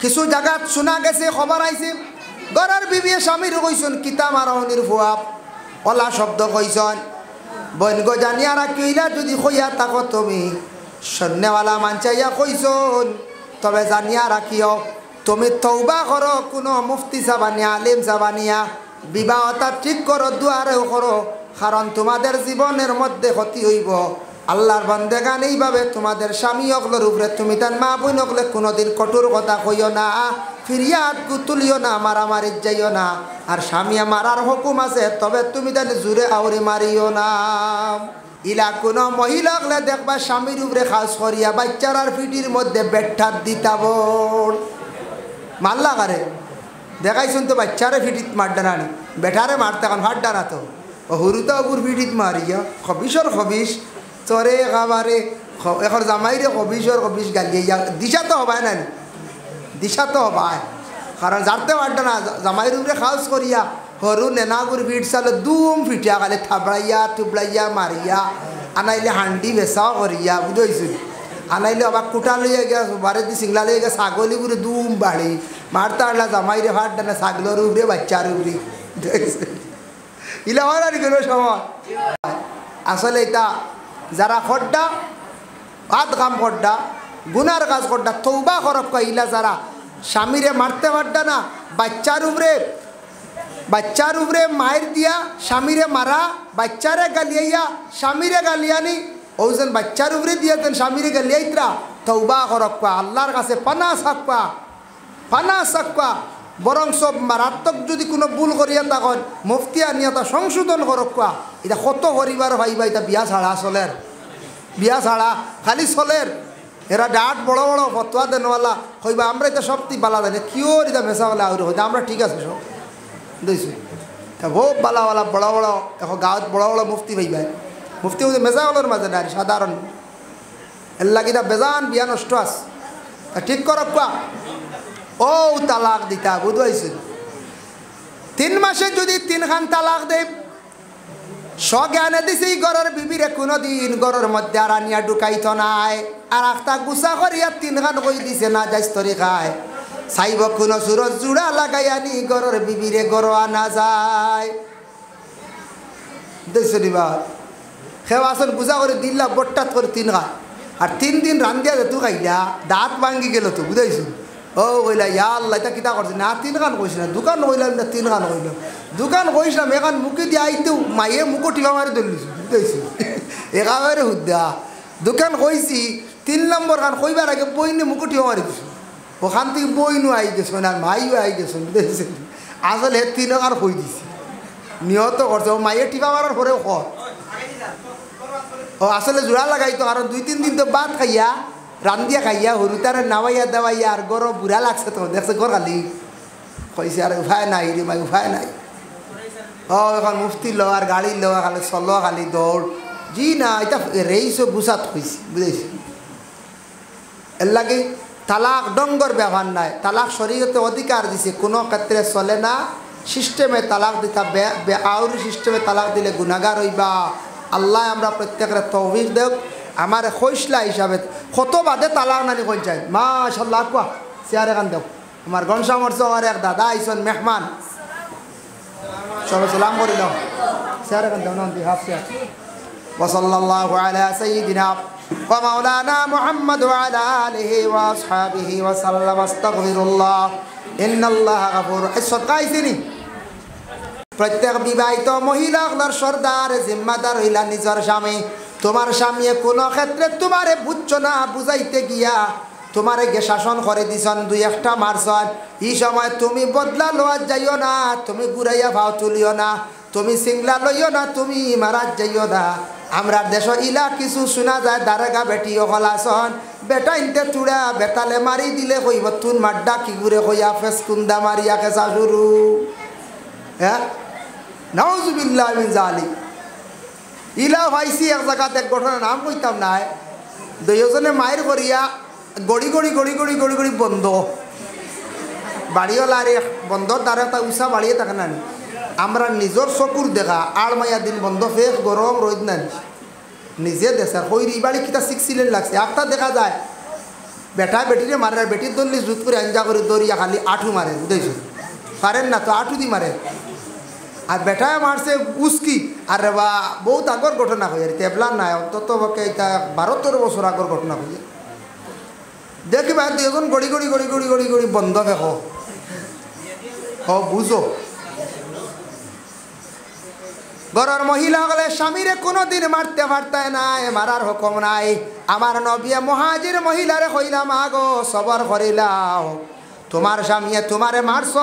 কিছু জায়গাত শোনা গেছে, খবর আইছে ঘরের বিবি স্বামীর কইছেন কিতা মারহনির ফুয়াব ওলা শব্দ কইছেন বইন গো জানিয়া রাখিলা যদি কইয়া তাকো তুমি সন্ন্যাওয়ালা মানচাইয়া কইছেন তবে জানিয়া রাখিও তুমি তওবা করো, কোনো মুফতি সাবানিয়া আলিম সাবানিয়া বিবাহটা ঠিক করো, দুয়ারেও করো, কারণ তোমাদের জীবনের মধ্যে ক্ষতি হইব। আল্লাহর বান্দেগান এইভাবে তোমাদের স্বামী অগলোর উপরে তুমি তার মা বোন অগলে কোনোদিন কঠোর কথা কইও না, ফিরিয়াদ গুতুলিও না, মারামারি যাইও না। আর স্বামী মারার হুকুম আছে, তবে তুমি তাহলে জুড়ে আউরি মারিও না। ইলা কোনো মহিলা অগলে দেখবা স্বামীর উপরে খাস করিয়া বাচ্চারার পিঠির মধ্যে বেঠাত দিতাব মারলা কারে দেখাইছুন তো বাচ্চারে ফিটিত মারডা নানি বেঠারে মারতে এখন হাড্ডা না তো হুরুতা উপর ফিটিত মারিয়া খবিসর খবিস চরে খাবারে এখন জামাইরে খবিসর খবিস গালিয়া দিশা তো হবায় না, দিশা তো হবায়, কারণ যারতে মারডা না জামাইর উপরে খাস করিয়া হরু নেনাগুর ফিট চালে দুম ফিটিয়া খালি থাবড়াইয়া টুবড়াইয়া মারিয়া আনাইলে হান্ডি বেচাও করিয়া বুঝেছিল, আনাইলে আবার কুটা লইয়া গিয়া বারে দি সিংলা লইয়া গিয়া ছাগলি করে দুম বাড়ি মারতে আনলা জামাইরে ভাত ডানা ছাগলের উপরে বাচ্চার উপরে ইলা হয় আর গেল সময়। আসলে এটা যারা খড্ডা হাত কাম খড্ডা গুনার কাজ খড্ডা তৌবা করব কইলা যারা স্বামীরে মারতে পারডা না বাচ্চার উপরে মায়ের দিয়া স্বামীরে মারা, বাচ্চারে গালিয়াইয়া স্বামীরে গালিয়ানি, ওজন বাচ্চার উপরে দিয়েছেন স্বামীরে গালিয়াইতরা তৌবা করব আল্লাহর কাছে পানা সাকবা বরং সব মারাত্মক যদি কোনো ভুল করিয়া তখন মুফতি আনিয়া তা সংশোধন করক এটা কত করিবার ভাইবা, এটা বিয়া ছাড়া চলের, বিয়া ছাড়া খালি চলের, এরা ডাট বড় বড় ফতোয়া দেনওয়ালা কইবা আমরা এটা সবটি বালা জানি কিও এটা মেশাওয়ালা আউরি হইতে আমরা ঠিক আছে সব দিয়েছি খুব বালাওয়ালা বড় বড় এখন গাঁৱত বড় বড় মুফতি ভাইবাই, মুফতি হইতে মেশাওয়ালার মাঝে নাই সাধারণ এর লাগিটা বেজান বিয়া নষ্ট আছে ঠিক করক ও তালাক দিতা বুঝাইছিল 3 মাসে যদি 3 খান তালাক দে সজ্ঞানে দিছে ঘরের বিবিরে কোনোদিন ঘরের মধ্যে আর আনিয়া ঢুকাইত নাই, আর একটা গুছা করিয়া 3 খান কই দিছে না যাইস্তরি খায় চাইব কোনো সুরজ জোড়া লাগাই আনি ঘরের বিবিরে ঘর আনা যায় দেখছো দিবা সেও আসল গুছা করে দিল্লা বট্টাত করে 3 খান আর 3 দিন রান্ধিয়া যেত খাইলা দাঁত ভাঙ্গি গেল তো বুঝাইছো ও কইলা ইয়া আল্লাহ এটা কিতা করছে না 3 খান কইস না দোকান কইলাম না 3 খান কইলাম দোকান কইসলাম এখন মুখে দিয়ে আইতেও মাইয়ে মুখো টিপা মারি ধরলিস বুঝতেছি একেবারে হুদ্দা দোকান কইছি 3 নম্বর খান কইবার আগে বইনে মুখো টিপা মারি দিছো ওখান থেকে বইনও আই গেছো আর মাইও আই গেছো বুঝতেছি আসলে 3 খান কই দিছি নিহত করছে ও মাইয়ে টিপা মারার পরেও কর ও আসলে জোড়া লাগাইতো কারণ 2-3 দিন তো ভাত খাইয়া রান্ধিয়া খাইয়া হরুতারে নামাইয়া দেওয়াইয়া আর গরম বুড়া লাগছে তো দেখছে গর খালি কইছে আর উপায় নাই রে মাই উপায় নাই ও এখন মুফতি লো আর গাড়ি লো খালি চলো খালি দৌড় জি না এটা রেইসও গুছাত হয়েছে বুঝেছি এর লাগে তালাক ডঙ্গর ব্যবহার নাই, তালাক শরীয়তে অধিকার দিছে কোনো ক্ষেত্রে চলে না, সিস্টেমে তালাক দিতা আউরি সিস্টেমে তালাক দিলে গুনাহগার হইবা। আল্লাহ আমরা প্রত্যেকের তৌফিক দেব, আমার খৈসলা হিসাবে কত বাদে তালাক নানি কই যায় মাশাআল্লাহ কোয়া চেয়ার এখান দেব আমার গনসামর চর এক দাদা আইসন মেহমান সবাই সালাম করি দাও চেয়ার এখান দেব না হাফ চেয়ার ওয়াসাল্লাল্লাহু আলা সাইয়্যিদিনা ওয়া মাওলানা মুহাম্মদ ওয়া আলা আলিহি ওয়া আসহাবিহি ওয়া সাল্লাম আস্তাগফিরুল্লাহ ইন্নাল্লাহা গাফুর সদকাইছিনি প্রত্যেক বিবাহিত মহিলাগুলোর সর্দার জিম্মাদার হইলা নিজের স্বামী। তোমার স্বামী কোনো ক্ষেত্রে তোমারে বুঝছো না, বুঝাইতে গিয়া তোমারে গে শাসন করে দিছন 2-1টা মারছন, এই সময় তুমি বদলা লওয়া যাইও না, তুমি ঘুরাইয়া ভাও তুলিও না, তুমি সিংলা লইও না, তুমি মারাত যাইও না। আমরা দেশ ইলা কিছু শোনা যায় দারেগা বেটি হলাসন বেটা ইনতে চূড়া বেতালে মারি দিলে কইব তুন মাড্ডা কি ঘুরে কইয়া ফেস কুন্দা মারিয়া কেসা শুরু হ্যাঁ নাউজুবিল্লাহ মিন জালিক। ইলা ভাইছি এক জায়গাতে এক ঘটনার নাম কইতাম নাই, 2 জনে মায়ের করিয়া গড়ি গড়ি গড়ি গড়ি গড়ি গড়ি বন্ধ বাড়িওয়ালা রে বন্ধর দ্বারা তা উষা বাড়িয়ে থাকে না, আমরা নিজের চকুর দেখা আর মাইয়া দিন বন্ধ ফেস গরম রোদ না নিজে দেশার কই বাড়ি কিতা 6 সিলেন লাগছে একটা দেখা যায় বেটা বেটিরে মারে বেটির দল্লি জুত করে আঞ্জা করে দৌড়িয়া খালি আঠু মারে বুঝেছো পারেন না তো আঠু দি মারে আর বেটায় মারছে উস্কি আর বা বহুত আগর ঘটনা হয়ে আর তেবলার নাই অন্তত পক্ষে এটা 12-13 বছর আগর ঘটনা হয়ে দেখি ভাই দুজন গড়ি গড়ি গড়ি গড়ি গড়ি গড়ি বন্ধ দেখ বুঝো ঘরের মহিলা হলে স্বামীরে কোনোদিন মারতে পারতায় নাই মারার হুকুম নাই আমার নবী মুহাজির মহিলারে কইলাম আগো সবর করিলাও তোমার স্বামীয়ে তোমারে মারছ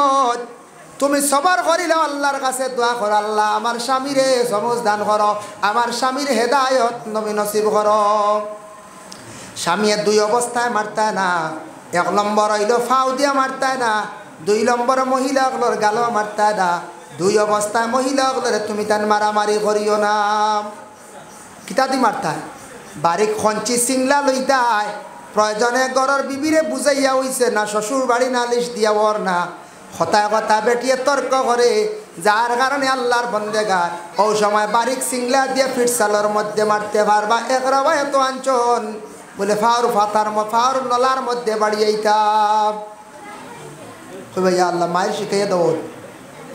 তুমি সবর করিলাও আল্লাহর কাছে দোয়া কর আল্লাহ আমার স্বামীরে সমজ দান করো আমার স্বামীর হেদায়ত নবী নসিব করো স্বামীয়ে দুই অবস্থায় মারতায় না 1 নম্বর হইল ফাউ দিয়া মারতায় না 2 নম্বর মহিলাগুলোর গালো মারতায় না 2 অবস্থায় মহিলাগুলোরে তুমি তান মারামারি করিও না কিতা দি মারতায় বাড়ি খঞ্চি সিংলা লইতায় প্রয়োজনে ঘরের বিবিরে বুঝাইয়া হইছে না শ্বশুর বাড়ি নালিশ দিয়া ওর না হতায় কথা বেটিয়ে তর্ক করে যার কারণে আল্লাহর বন্দেগার ও সময় বারিক সিংলা দিয়ে ফিটসালের মধ্যে মারতে পারবা একরবা এত আঞ্চন বলে ফাউর নলার মধ্যে বাড়িয়েইতাম ভাইয়া আল্লাহ মায়ের শিখাইয়া দেব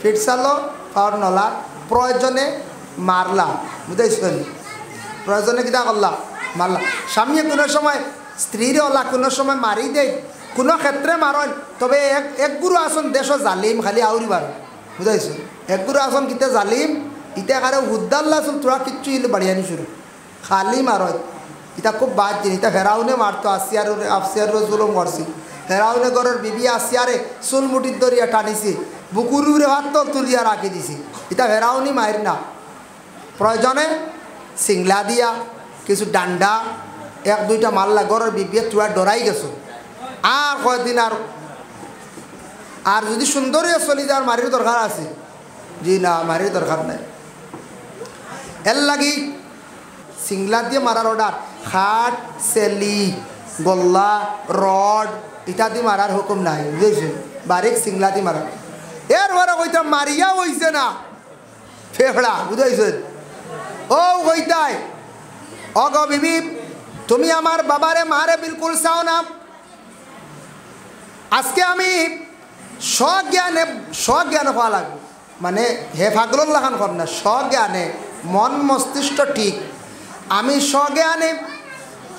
ফিটসালো ফাউর নলার প্রয়োজনে মারলা বুঝেছেন প্রয়োজনে কিতা করলাম মারলা স্বামী কোনো সময় স্ত্রীর ওলা কোনো সময় মারি দেয় কোনো ক্ষেত্রে মারন তবে এক গুরু আসন দেশ জালিম খালি আউরি বার বুঝাইছো এক গুরু আসন কিতে জালিম ইটা কারো হুদ্দাল্লা আসল তোরা কিচ্ছু ইলে বাড়িয়ানি শুরু খালি মারত ইটা খুব বাদ জিনিস ইটা ফেরাউনে মারতো আফসিয়ার জুলুম করছি ফেরাউনে ঘরের বিবি আসিয়ারে চুল মুটির দরিয়া টানিছি বুকুর উপরে হাত তুলিয়া রাখি দিছি ইটা ফেরাউনি মায়ের না প্রয়োজনে সিংলা দিয়া কিছু ডান্ডা 1-2টা মারলা ঘরের বিবিয়ে তুয়া ডরাই গেছো আর কয়দিন আর যদি সুন্দরী চলি যাওয়ার মারির দরকার আছে জি না মারির দরকার নাই এর লাগি সিংলা দিয়ে মারার অর্ডার খাট সেলি গল্লা রড ইত্যাদি মারার হুকুম নাই বুঝেছে বারিক সিংলা দিয়ে মারা এরপরে কইতা মারিয়া হইছে না ফেফড়া বুঝাইছেন ও কইতাই অগ বিবি তুমি আমার বাবারে মারে বিলকুল চাও না আজকে আমি স্বজ্ঞানে হওয়া লাগবে মানে হে ফাগলুল লাখান কর না স্বজ্ঞানে মন মস্তিষ্ক ঠিক আমি স্বজ্ঞানে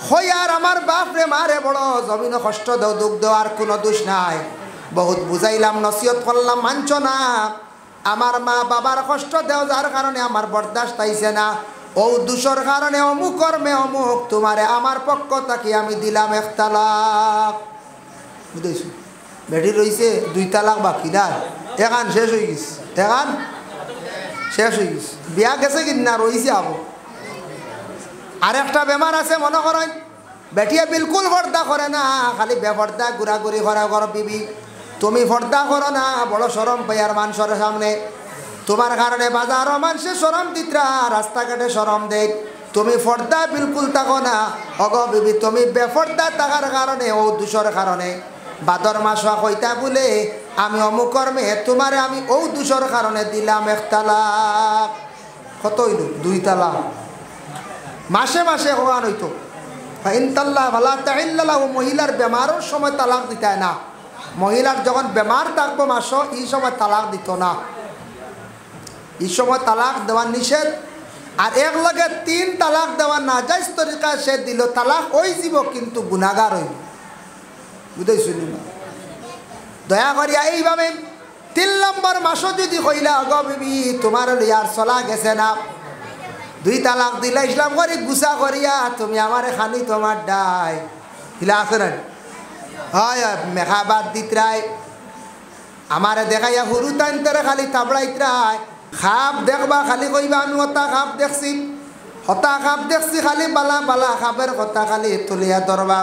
হই আর আমার বাপরে মারে বড় জমিন কষ্ট দেও দুঃখ দেও আর কোনো দোষ নাই বহুত বুঝাইলাম নসিহত করলাম মানছ না আমার মা বাবার কষ্ট দেও যার কারণে আমার বরদাস্ত আইছে না ও দোষের কারণে অমুক কর্মে অমুক তোমারে আমার পক্ষ থাকি আমি দিলাম 1 তালাক বুঝেছো বেটি রয়েছে 2 তালাক বাকি না এখান শেষ হয়ে গেছে এখান শেষ হয়ে গেছে বিয়া গেছে কি না রয়েছে আবো আর একটা বেমার আছে মনে করেন বেটিয়া বিলকুল পর্দা করে না খালি বেপর্দা ঘুরাঘুরি করা করো বিবি তুমি পর্দা করো না বড় শরম পাই আর মানুষের সামনে তোমার কারণে বাজারও মানুষে শরম দিতরা রাস্তাঘাটে শরম দেয় তুমি পর্দা বিলকুল থাকো না অগ বিবি তুমি বেপর্দা থাকার কারণে ও দোষের কারণে ভাদর মাস কইতা বলে আমি অমুক কর্মে তোমারে আমি ও দোষের কারণে দিলাম 1 তালাক কত হইল 2 তালাক মাসে মাসে হওয়ান হইতো ইনতাল্লাহ ভালা তাইল্লাহ মহিলার বেমারের সময় তালাক দিতায় না মহিলার যখন বেমার থাকবো মাস এই সময় তালাক দিত না এই সময় তালাক দেওয়ার নিষেধ আর এক লগে 3 তালাক দেওয়ার না যাইজ তরিকা সে দিল তালাক ওই জীব কিন্তু গুনাহগার হইব বুঝাইছিল না দয়া করিয়া এইভাবে 3 নম্বর মাসও যদি কইলা অগ বিবি তোমার লিয়ার চলা গেছে না 2 তালাক দিলা ইসলাম করি গুছা করিয়া তুমি আমারে খানি তোমার ডাই হিলা আছে না হয় মেঘা বাদ দিতরাই আমারে দেখাইয়া হুরু টাইনতে খালি তাবড়াইতরাই খাপ দেখবা খালি কইবা আমি হতা খাপ দেখছি খালি বালা বালা খাপের কথা খালি তুলিয়া ধরবা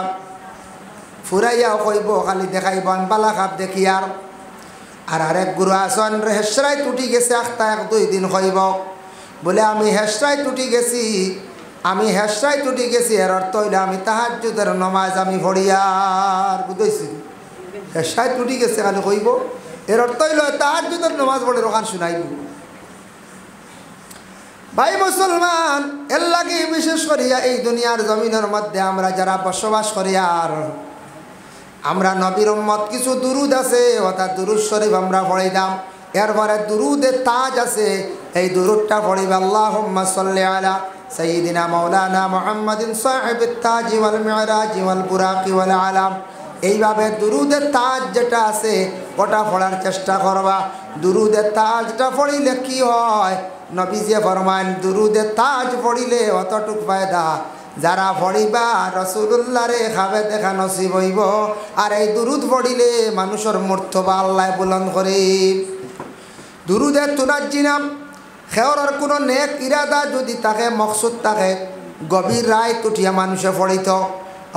ফুরাইয়াও কইব খালি দেখাইব আমি বালা খাপ দেখি আর আরেক গুরু আসন হেসরাই টুটি গেছে 1-2 দিন কইব বলে আমি হেসরাই টুটি গেছি এর অর্থ হইলে আমি তাহাজ্জুদের নামাজ আমি পড়িয়ার বুঝাইছি হেসরাই টুটি গেছে খালি কইব এর অর্থ হইল তাহাজ্জুদের নামাজ পড়ে ওখান শুনাইব ভাই মুসলমান এর লাগে বিশেষ করিয়া এই দুনিয়ার জমিনের মধ্যে আমরা যারা বসবাস করি আর আমরা নবীর উম্মত কিছু দুরুদ আছে অর্থাৎ দুরুদ শরীফ আমরা পড়াইতাম এরপরে দুরুদের তাজ আছে এই দুরুদটা পড়িবা আল্লাহুম্মা সাল্লি আলা সাইয়্যিদিনা মাওলানা মুহাম্মাদিন সাহিবিত তাজ ওয়াল মিরাজ ওয়াল বুরাকি ওয়াল আলাম এইভাবে দুরুদের তাজ যেটা আছে ওটা পড়ার চেষ্টা করবা দুরুদের তাজটা পড়িলে কি হয় নবীজি ফরমান দুরুদের তাজ পড়িলে অতটুক ফায়দা যারা পড়িবা রাসূলুল্লাহ রে খাবে দেখা নসিব হইব আর এই দুরুদ পড়িলে মানুষের মর্তবা আল্লাহ বুলন্দ করে দুরুদে তুনাজ্জিনাম খেওয়ার কোনো নেক ইরাদা যদি থাকে মকসুদ থাকে গভীর রায় তুটিয়া মানুষে পড়িত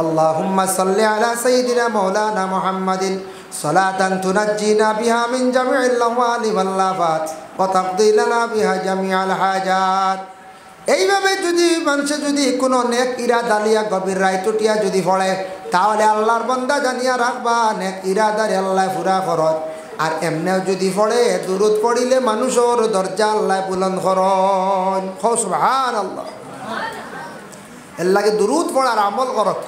আল্লাহুম্মা সাল্লি আলা সাইয়্যিদিনা মাওলানা মুহাম্মাদিন সালাতান তুনাজ্জিনা বিহা মিন জামিইল আহওয়ালি ওয়াল আফাত ওয়া তাকদি লানা বিহা জামিআল হাজাত এইভাবে যদি মানুষে যদি কোনো নেক ইরাদা লিয়া গভীর রায় তুটিয়া যদি পড়ে তাহলে আল্লাহর বান্দা জানিয়া রাখবা নেক ইরাদারে আল্লাহ পুরা করত আর এমনেও যদি পড়ে দুরুদ পড়িলে মানুষের দরজা আল্লাহ বুলন্দ করন সুবহানাল্লাহ এর লাগে দুরুদ পড়ার আমল করত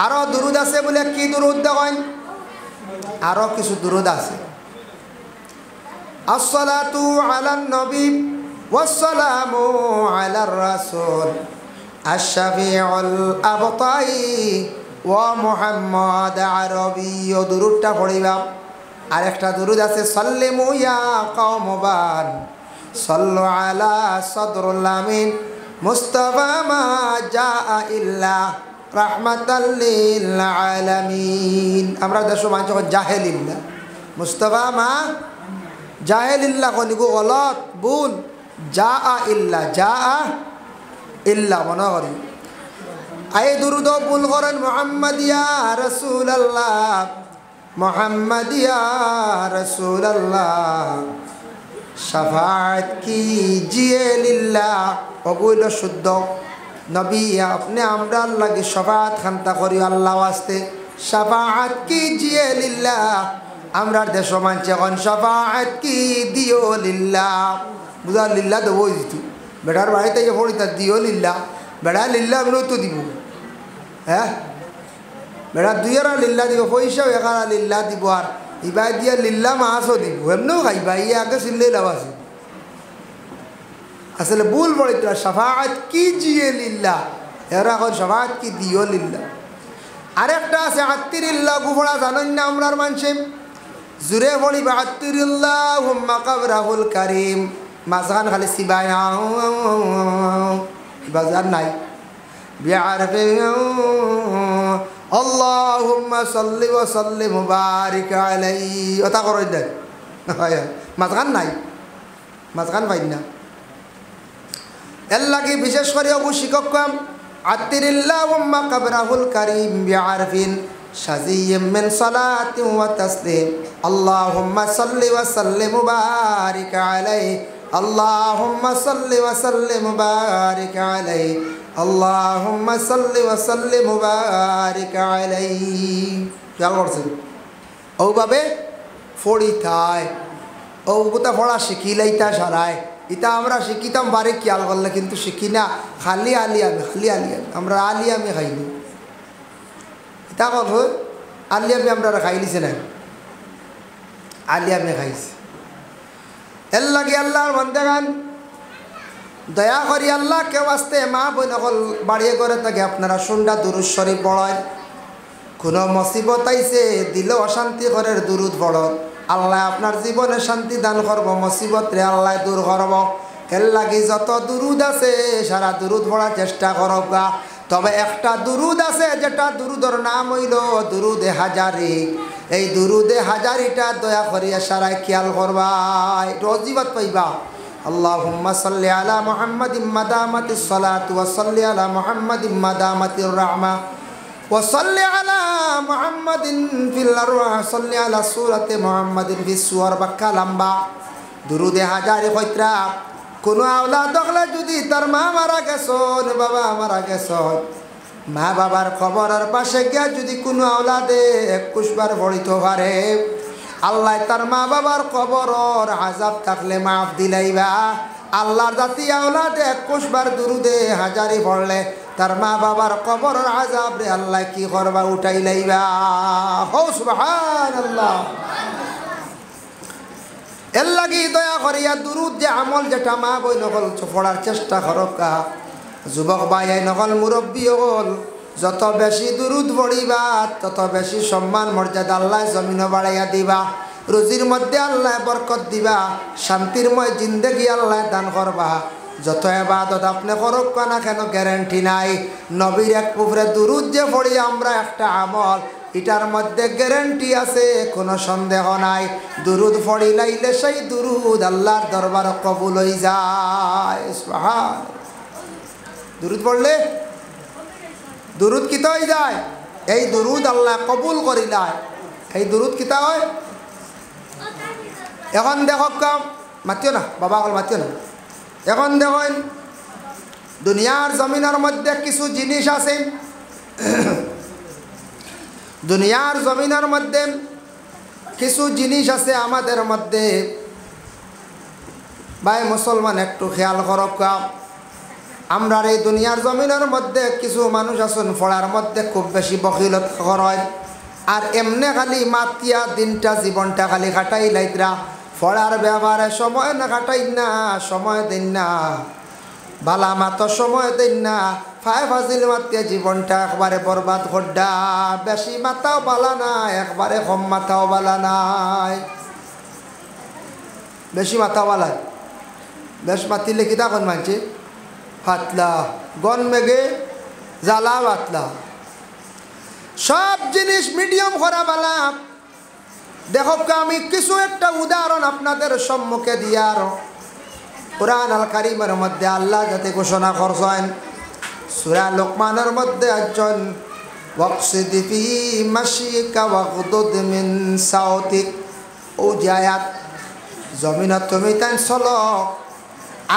আরো দুরুদ আছে বলে কি দুরুদ দেখেন আরো কিছু দুরুদ আছে আসসালাতু আলান নবী ওয়াসসালামু আলার রাসূল আশ-শাফিউল আবতাই ওয়া মুহাম্মদ আরবি দুরুদটা পড়িবা আরেকটা দুরুদ আছে সাল্লিমু ইয়া কওমবান সাল্লু আলা সদরুল আমিন মুস্তাফা মা জাআ ইল্লা রাহমাতাল লিল আলামিন আমরা দেশ মানুষ জাহেলিল্লাহ মুস্তাফা মা জাহেলিল্লাহ কোনিগো গলত ভুল জাআ ইল্লা মনে করি আই দুরুদ ভুল করেন মুহাম্মদ ইয়া রাসূলুল্লাহ মোহাম্মদ ইয়া রাসূলুল্লাহ শাফাআত কিজিয়ে লিল্লাহ ওগুল শুদ্ধ নবী আপনি আমরা লাগি শাফাআত খান্তা করি আল্লাহ ওয়াস্তে শাফাআত কিজিয়ে লিল্লাহ আমরা দেশ মানছে কোন শাফাআত কি দিও লিল্লাহ বুঝা লিল্লাহ দেবো দিতু বেটার বাড়িতে যে পড়িতা দিও লিল্লাহ বেড়া লিল্লাহ বলেও তো দিব হ্যাঁ বেড়া দুইয়েরা লিল্লা দিব পয়সাও একারা লিল্লা দিব আর ইবাই দিয়া লিল্লা মাছও দিব এমনিও খাইবা ইয়ে আগে চিনলেই লাভ আছে আসলে ভুল পড়িত শাফাআত কি জিয়ে লিল্লা এরা এখন শাফাআত কি দিও লিল্লা আরেকটা আছে আত্তিরিল্লাহ গুফড়া জানেন না আমরার মানুষে জুড়ে পড়িবা আত্তিরিল্লাহুম্মা কাবরাহুল কারিম মাঝখান খালি সিবাই বাজার নাই বিআরফে আল্লাহুম্মা সাল্লি ওয়া সাল্লিম মুবারিক আলাইহি ওটা করই দেন মাঝখান নাই মাঝখান পাই না এর লাগে বিশেষ করে অবু শিক্ষক কাম আত্তিরিল্লাহুম্মা কাবরাহুল কারিম বিআরফিন শাযিয়্যিম মিন সালাতি ওয়া তাসলিম আল্লাহুম্মা সাল্লি ওয়া সাল্লিম মুবারিক আলাইহি আল্লাহুম্মা সাল্লি ওয়া সাল্লিম মুবারিক আলাইহি আল্লাহুম্মা সাল্লি ওয়া সাল্লিম মুবারিক আলাইহি খেয়াল করছেন ওভাবে ফড়িতায় ওগুতা ফড়া শিখিলাইতা সারায় ইতা আমরা শিখিতাম বারে খেয়াল করলে কিন্তু শিখি না খালি আলিয়ামি আমরা আলিয়ামি খাইনি ইতা কত আলিয়ামি আমরা খাইলিছে না আলিয়ামি খাইছে এর লাগে আল্লাহর বান্দাগান দয়া করি আল্লাহ কেউ আসতে মা বোন সকল বাড়িয়ে করে থাকে আপনারা সুন্দা দুরুদ শরীফ পড়ায় কোনো মুসিবত আইছে দিল অশান্তি করে দুরুদ পড়ত আল্লাহ আপনার জীবনে শান্তি দান করব মুসিবত রে আল্লাহ দূর করব এর লাগি যত দুরুদ আছে সারা দুরুদ পড়ার চেষ্টা করব তবে একটা দুরুদ আছে যেটা দুরুদর নাম হইল দুরুদে হাজারি এই দুরুদে হাজারিটা দয়া করিয়া সারাই খেয়াল করবা একটু অজিবাত পাইবা اللهم صل على محمد ما دامت الصلاة وصل على محمد ما دامت الرحمة وصل على محمد في الأرواح صل على سورة محمد في السور بكا لمبا درود হাজারি কইত্রা কোন আওলাদ দেখলে যদি তার মা মারা গেছন বাবা মারা গেছন মা বাবার কবরের পাশে গিয়া যদি কোনো আওলাদে 21 বার পড়িতে পারে আল্লাহ তার মা বাবার কবরর আযাব থাকলে মাফ দিলাইবা আল্লাহর জাতি আওলাদে 21 বার দুরুদে হাজারি পড়লে তার মা বাবার কবরের আযাব রে আল্লাহ কি করবা উঠাই লাইবা হো সুবহানাল্লাহ এর লাগি দয়া করিয়া দুরুদ যে আমল যেটা মা বই নকল পড়ার চেষ্টা করকা যুবক ভাই নকল মুরব্বী হল যত বেশি দুরুদ পড়িবা তত বেশি সম্মান মর্যাদা আল্লাহ জমিনে বাড়াইয়া দিবা রুজির মধ্যে আল্লাহ বরকত দিবা শান্তিরময় জিন্দেগি আল্লাহ দান করবা যত ইবাদত আপনি করক না কেন গ্যারান্টি নাই নবীর এক উপরে দুরুদ যে পড়ি আমরা একটা আমল এটার মধ্যে গ্যারান্টি আছে কোনো সন্দেহ নাই দুরুদ পড়ি লাইলে সেই দুরুদ আল্লাহর দরবারে কবুল হয়ে যায় সুবহান দুরুদ পড়লে দুরুদ কিতা হয়ে যায় এই দুরুদ আল্লাহ কবুল করিলায় এই দুরুদ কিতা হয় এখন দেখো কাম মাতিও না বাবা বল মাতিও না এখন দেখেন দুনিয়ার জমিনের মধ্যে কিছু জিনিস আছে দুনিয়ার জমিনের মধ্যে কিছু জিনিস আছে আমাদের মধ্যে ভাই মুসলমান একটু খেয়াল করো কাম আমরা এই দুনিয়ার জমিনের মধ্যে কিছু মানুষ আছেন পড়ার মধ্যে খুব বেশি বখিলত হয় আর এমনি খালি মাতিয়া দিনটা জীবনটা খালি কাটাই লাইতরা পড়ার ব্যাপারে সময় না কাটাই না সময় দিন না বালা মাতো সময় দিন না ফাজিল মাতিয়া জীবনটা একবারে বরবাদ করডা বেশি মাথাও বালা নাই একবারে কম মাথাও বালা নাই বেশি মাথাও বালা বেশ মাতিলে কি তখন মানছে পাতলা গন মেঘে জ্বালা পাতলা সব জিনিস মিডিয়াম করা বালা দেখো আমি কিছু একটা উদাহরণ আপনাদের সম্মুখে দিয়ার কুরআন আল কারীমের মধ্যে আল্লাহ যাতে ঘোষণা করছেন সূরা লোকমানের মধ্যে আছেন ওয়াকসিদ ফি মাশিকা ওয়াগদুদ মিন সাউতিক ও জায়াত জমিনত তুমি তাই চলো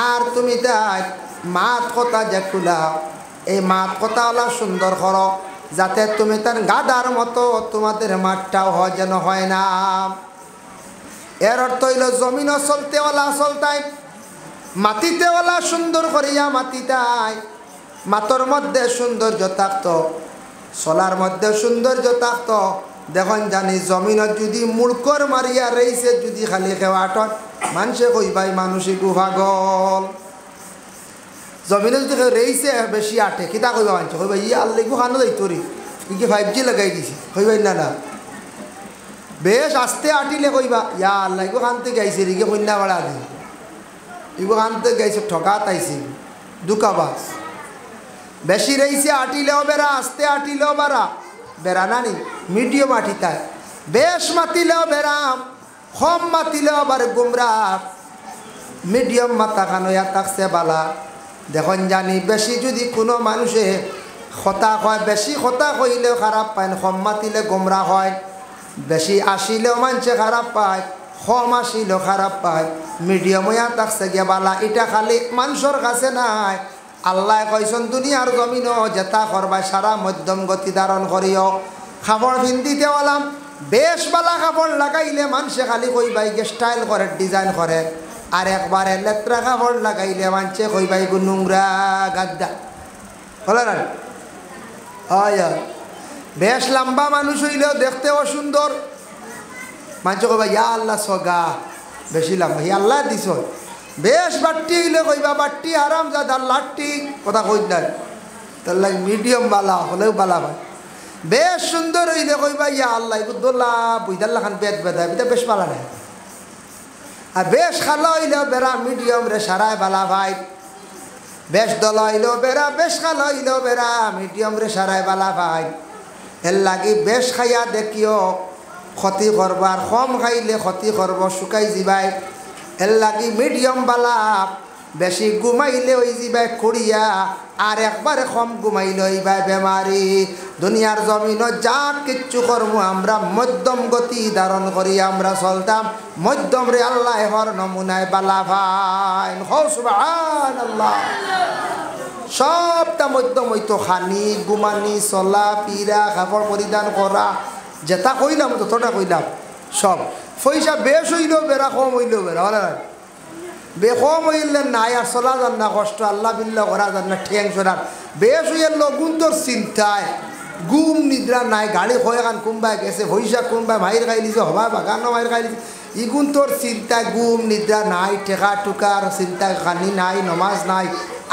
আর তুমি তাই মাত কথা যেগুলা এই মাত কথা হলা সুন্দর করো যাতে তুমি তার গাদার মতো তোমাদের মাঠটাও হয় যেন হয় না এর অর্থ হইল জমিনও চলতেওয়ালা চলতাই মাটিতেওয়ালা সুন্দর করিয়া মাটিতাই মাতর মধ্যে সৌন্দর্য থাকত চলার মধ্যে সৌন্দর্য থাকত দেখুন জানি জমিনত যদি মুড়কর মারিয়া রইছে যদি খালি খেওয়াটত মানুষে কইবাই মানুষই গুভাগল জমিনে যদি রইছে বেশি আঠে কিতা কইবা মানছে কইবা ই আল্লাহ খানো যাইতো রে কি 5G লাগাই দিছে কইবাই না না বেশ আস্তে আটিলে কইবা ইয়া আল্লাহ খানতে গাইছে রে কন্যা বাড়া দি ইগো খানতে গাইছে ঠকাত আইছে দুকাবাস বেশি রইছে আটিলেও বেড়া আস্তে আটিলেও বাড়া বেড়া নানি মিডিয়াম আটিতায় বেশ মাতিলেও বেড়া কম মাতিলেও আবার গুমরা মিডিয়াম মাথা খানোয়া থাকছে বালা দেখুন জানি বেশি যদি কোনো মানুষে কথা কয় বেশি কথা কইলেও খারাপ পায় কম মাতিলে গোমরা হয় বেশি আসিলেও মানুষে খারাপ পায় কম আসিলেও খারাপ পায় মিডিয়াম হইয়া থাকছে গিয়া বালা এটা খালি মানুষের কাছে নাই আল্লাহ কইছেন দুনিয়ার জমিনও যেটা করবাই সারা মধ্যম গতি ধারণ করিও খাবার ভিন্দিতে বললাম বেশ বালা কাপড় লাগাইলে মানুষে খালি কইবাই স্টাইল করে ডিজাইন করে আর একবারে লেত্রা কাপড় লাগাইলে মানুষে কইবাই নোংরা গাদ্দা হলো না হয় বেশ লম্বা মানুষ হইলেও দেখতেও সুন্দর মানুষ কইবা ইয়া আল্লাহ সগা বেশি লম্বা ইয়া আল্লাহ দিছ বেশ বাট্টি হইলে কইবা বাট্টি আরাম যাদা লাট্টি কথা কই না তার লাগে মিডিয়াম বালা হলেও বালা ভাই বেশ সুন্দর হইলে কইবা ইয়া আল্লাহ দোল্লা বুঝদাল্লা খান পেট বেদা এটা বেশ বালা নাই আর বেশ খালা হইলেও বেড়া মিডিয়াম রে সারায় বালা ভাই বেশ দল হইলেও বেড়া বেশ খালা হইলেও বেড়া মিডিয়াম রে সারায় বালা ভাই এর লাগি বেশ খাইয়া দেখিও ক্ষতি করবার কম খাইলে ক্ষতি করব শুকাই যাবাই এর লাগি মিডিয়াম বালা বেশি ঘুমাইলে ওই যাবাই খুঁড়িয়া আর একবারে কম ঘুমাইলে হইবাই বেমারি দুনিয়ার জমিন যা কিচ্ছু করবো আমরা মধ্যম গতি ধারণ করি আমরা চলতাম মধ্যম রে আল্লাহ হর নমুনায় বালা ভাই হো সুবহানাল্লাহ সবটা মধ্যম হইতো খানি ঘুমানি চলা পিরা কাপড় পরিধান করা যেটা কইলাম ততটা কইলাম সব পয়সা বেশ হইলেও বেড়া কম হইলেও বেড়া হলে বেকম হইলে নাই আর চলা যান না কষ্ট আল্লাহ বিল্লাহ করা যান না ঠ্যাং সরার বেশ হইয়া লগুন্তর চিন্তায় গুম নিদ্রা নাই গাড়ি হয়ে গান কোনবাই গেছে ভৈশা কোনবাই মাইর খাই লিছে হবা বাগানো মাইর খাই লিছে ইগুন তোর চিন্তা গুম নিদ্রা নাই ঠেকা টুকার চিন্তা খানি নাই নমাজ নাই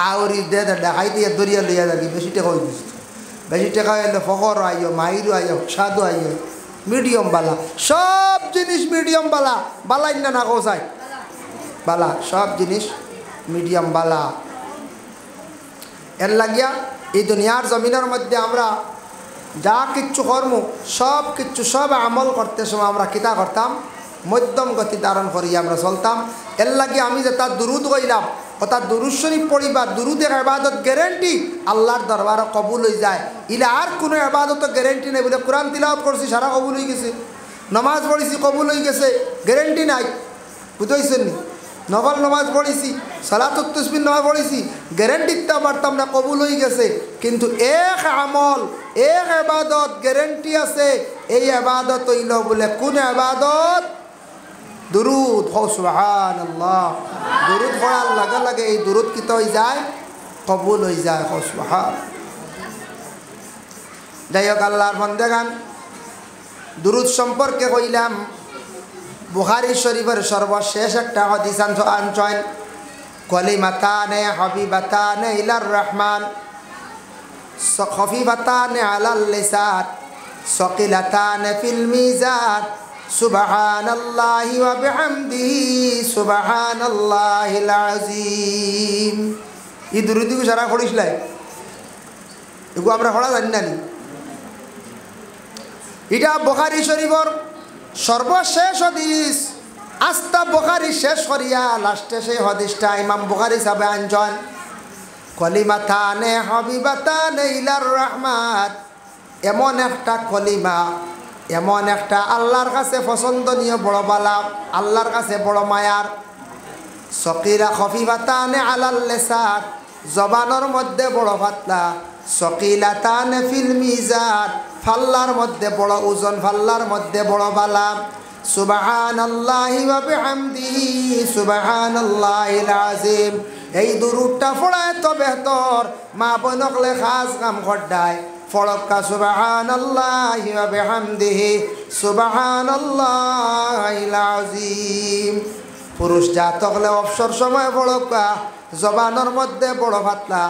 আউরি দে দেখাই দিয়ে দরিয়া লইয়া থাকি বেশি টেকা হয়ে গেছে বেশি টেকা হইলে ফকর আইও মাইরও আইও সাধু আইও মিডিয়াম বালা সব জিনিস মিডিয়াম বালা বালাই না না কোসাই বালা সব জিনিস মিডিয়াম বালা এর লাগিয়া এই দুনিয়ার জমিনের মধ্যে আমরা যা কিচ্ছু কর্ম সব কিচ্ছু সব আমল করতে সময় আমরা কিতা করতাম মধ্যম গতি ধারণ করিয়া আমরা চলতাম এর লাগে আমি যে তার দুরুদ কইলাম অর্থাৎ দুরুদ শরীফ পড়িবা দুরুদের ইবাদত গ্যারেন্টি আল্লাহর দরবারে কবুল হয়ে যায় ইলা আর কোনো ইবাদত গ্যারেন্টি নেই বলে কোরআন তিলাওয়াত করছি সারা কবুল হয়ে গেছে নমাজ পড়েছি কবুল হয়ে গেছে গ্যারেন্টি নাই বুঝতেছেন নি নফল নমাজ পড়েছি সালাতুত তাসবিহ নমাজ পড়েছি গ্যারেন্টি দিতে পারতাম না কবুল হয়ে গেছে কিন্তু এক আমল এক ইবাদত গ্যারেন্টি আছে এই ইবাদত হইল বলে কোন ইবাদত দুরুদ হো সুবহানাল্লাহ দুরুদ পড়ার লাগে লাগে এই দুরুদ কি হয়ে যায় কবুল হয়ে যায় হো সুবহান যাই হোক আল্লাহর বান্দাগান দুরুদ সম্পর্কে কইলাম বুখারী শরীফের সর্বশেষ একটা হাদিস আনছেন কালিমাতানে হাবিবাতানে ইলার রহমান খফিফাতানে আলাল লিসান সাকিলাতানে ফিল মিজান সুবহানাল্লাহি ওয়া বিহামদিহি সুবহানাল্লাহিল আযীম এই দুরুদকে সারা পড়িসলাই এগো আমরা পড়া জানি না এটা বুখারী শরীফের সর্বশেষ হাদিস আস্তা বুখারী শেষ করিয়া লাস্টে সেই হাদিসটা ইমাম বুখারী সাহেব আনছেন কলিমাতানে হাবিবাতানে ইলার রহমান এমন একটা কলিমা এমন একটা আল্লাহর কাছে পছন্দনীয় বড় বালা আল্লাহর কাছে বড় মায়ার সকিরা খফিফাতানে আলাল লিসান জবানের মধ্যে বড় পাতলা সকিলাতানে ফিল মিজান ফাল্লার মধ্যে বড় ওজন ফাল্লার মধ্যে বড় বালা সুবহানাল্লাহি ওয়া বিহামদিহি সুবহানাল্লাহিল আযীম এই দুরুদটা পড়ায় তো বেহতর মা বনকলে খাস কাম করদায় ফড়ক্কা সুবহানাল্লাহি ওয়া বিহামদিহি সুবহানাল্লাহিল আযীম পুরুষ জাতকলে অবসর সময় ফড়ক্কা জবানের মধ্যে বড় পাতলা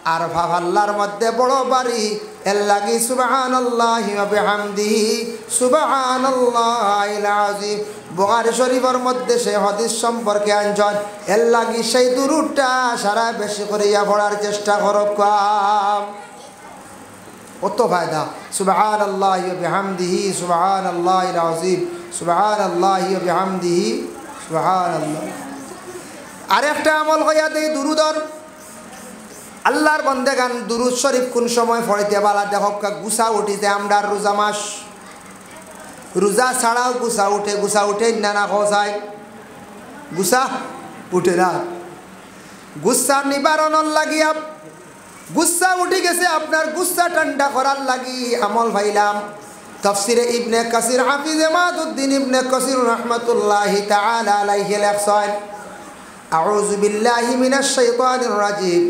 আর ভাল্লার মধ্যে বড় বাড়ি এর লাগি সুবহানাল্লাহি ওয়া বিহামদিহি সুবহানাল্লাহিল আযীম বুখারী শরীফের মধ্যে সেই হাদিস সম্পর্কে আনছেন এর লাগি সেই দুরুদটা সারা বেশি করিয়া পড়ার চেষ্টা করক কত ফায়দা সুবহানাল্লাহি ওয়া বিহামদিহি সুবহানাল্লাহিল আযীম সুবহানাল্লাহি ওয়া বিহামদিহি সুবহানাল্লাহ আরেকটা আমল হইয়া দেই দুরুদর আল্লাহর বান্দাগান দুরুদ শরীফ কোন সময় পড়িতে বালা দেখো গুসা উঠিতে আমরা রোজা মাস রোজা ছাড়াও গুসা উঠে না না খসাই গুসা উঠে না গুসা নিবারণর লাগিয়া গুসা উঠে গেছে আপনার গুসা ঠান্ডা করার লাগি আমল ভাইলাম তাফসিরে ইবনে কাসির হাফিজ ইমাদউদ্দিন ইবনে কাসির রাহমাতুল্লাহি তাআলা আলাইহি লেখছেন আউযু বিল্লাহি মিনাশ শাইতানির রাজিম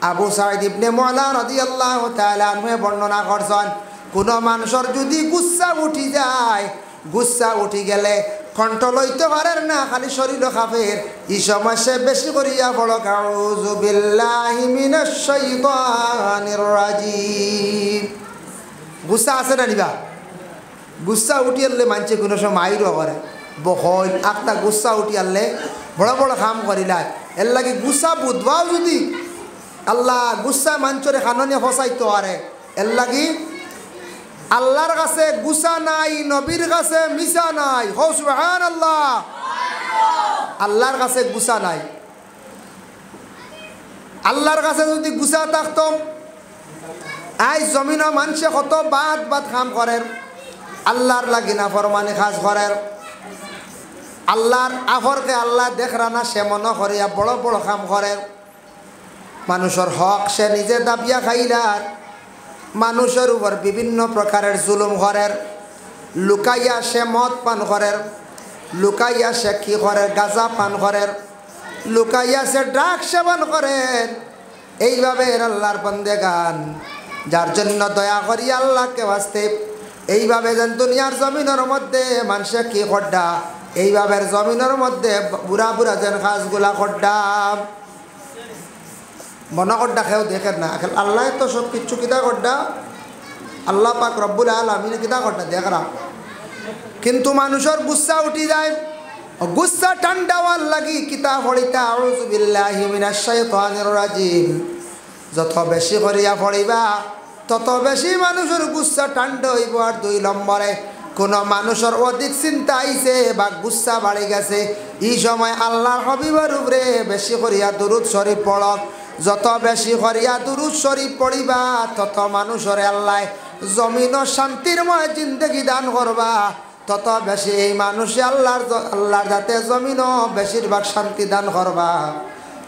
আবু সাঈদ ইবনে মুআলা রাদিয়াল্লাহু তাআলা আনহু বর্ণনা করছেন কোন মানুষের যদি গুসা উঠি যায় গুসা উঠি গেলে কন্ট্রোল হইতে পারে না খালি শরীর কাঁপের এই সময় সে বেশি করিয়া পড়ো আউযু বিল্লাহি মিনাশ শাইতানির রাজিম গুসা আছে না নিবা গুসা উঠি আনলে মানছে কোনো সময় মাইরও করে বহল একটা গুসা উঠি আনলে বড় বড় কাম করিলাই এর লাগে গুসা বুধবাও যদি আল্লাহ গুসা মাঞ্চরে খাননে ফসাইতে পারে এর লাগি আল্লাহর কাছে গুসা নাই নবীর কাছে মিশা নাই হো সুবহানাল্লাহ আল্লাহর কাছে গুসা নাই আল্লাহর কাছে যদি গুসা থাকতো আজ জমিন মানুষে কত বাদ কাম করেন আল্লাহর লাগি না ফরমানি কাজ করেন আল্লাহর আফরকে আল্লাহ দেখরা না সে মনে করিয়া বড় বড় কাম করেন মানুষের হক সে নিজে দাবিয়া খাইলার মানুষের উপর বিভিন্ন প্রকারের জুলুম করের লুকাইয়া সে মদ পান করের লুকাইয়া সে কি করে গাঁজা পান করের লুকাইয়া সে ড্রাগ সেবন করেন। এইভাবে আল্লাহর বান্দেগান, যার জন্য দয়া করি আল্লাহকে বাস্তে এইভাবে যেন দুনিয়ার জমিনের মধ্যে মানুষে কি খড্ডা, এইভাবে জমিনের মধ্যে বুড়া বুড়া যেন কাজগুলা খড্ডা মনে খড্ডা খেয়েও দেখেন না। আল্লাহ তো সব কিচ্ছু কিতা খড্ডা, আল্লাহ পাক রব্বুল আলামিন কিতা খড্ডা দেখরা। কিন্তু মানুষের গুচ্ছা উঠি যায়, গুচ্ছা ঠান্ডা হওয়ার লাগি কিতা পড়িতা আউযু বিল্লাহি মিনাশ শাইতানির রাজিম। যত বেশি করিয়া পড়িবা তত বেশি মানুষের গুচ্ছা ঠান্ডা হইব। আর 2 নম্বরে কোনো মানুষের অধিক চিন্তা আইছে বা গুচ্ছা বাড়ি গেছে, এই সময় আল্লাহর হাবিবের উপরে বেশি করিয়া দুরূদ শরীফ পড়ক। যত বেশি করিয়া দুরূদ শরীফ পড়িবা তত মানুষের আল্লাহ জমিন শান্তিরময় জিন্দগি দান করবা, তত বেশি এই মানুষে আল্লাহর যাতে জমিনও বেশিরভাগ শান্তি দান করবা।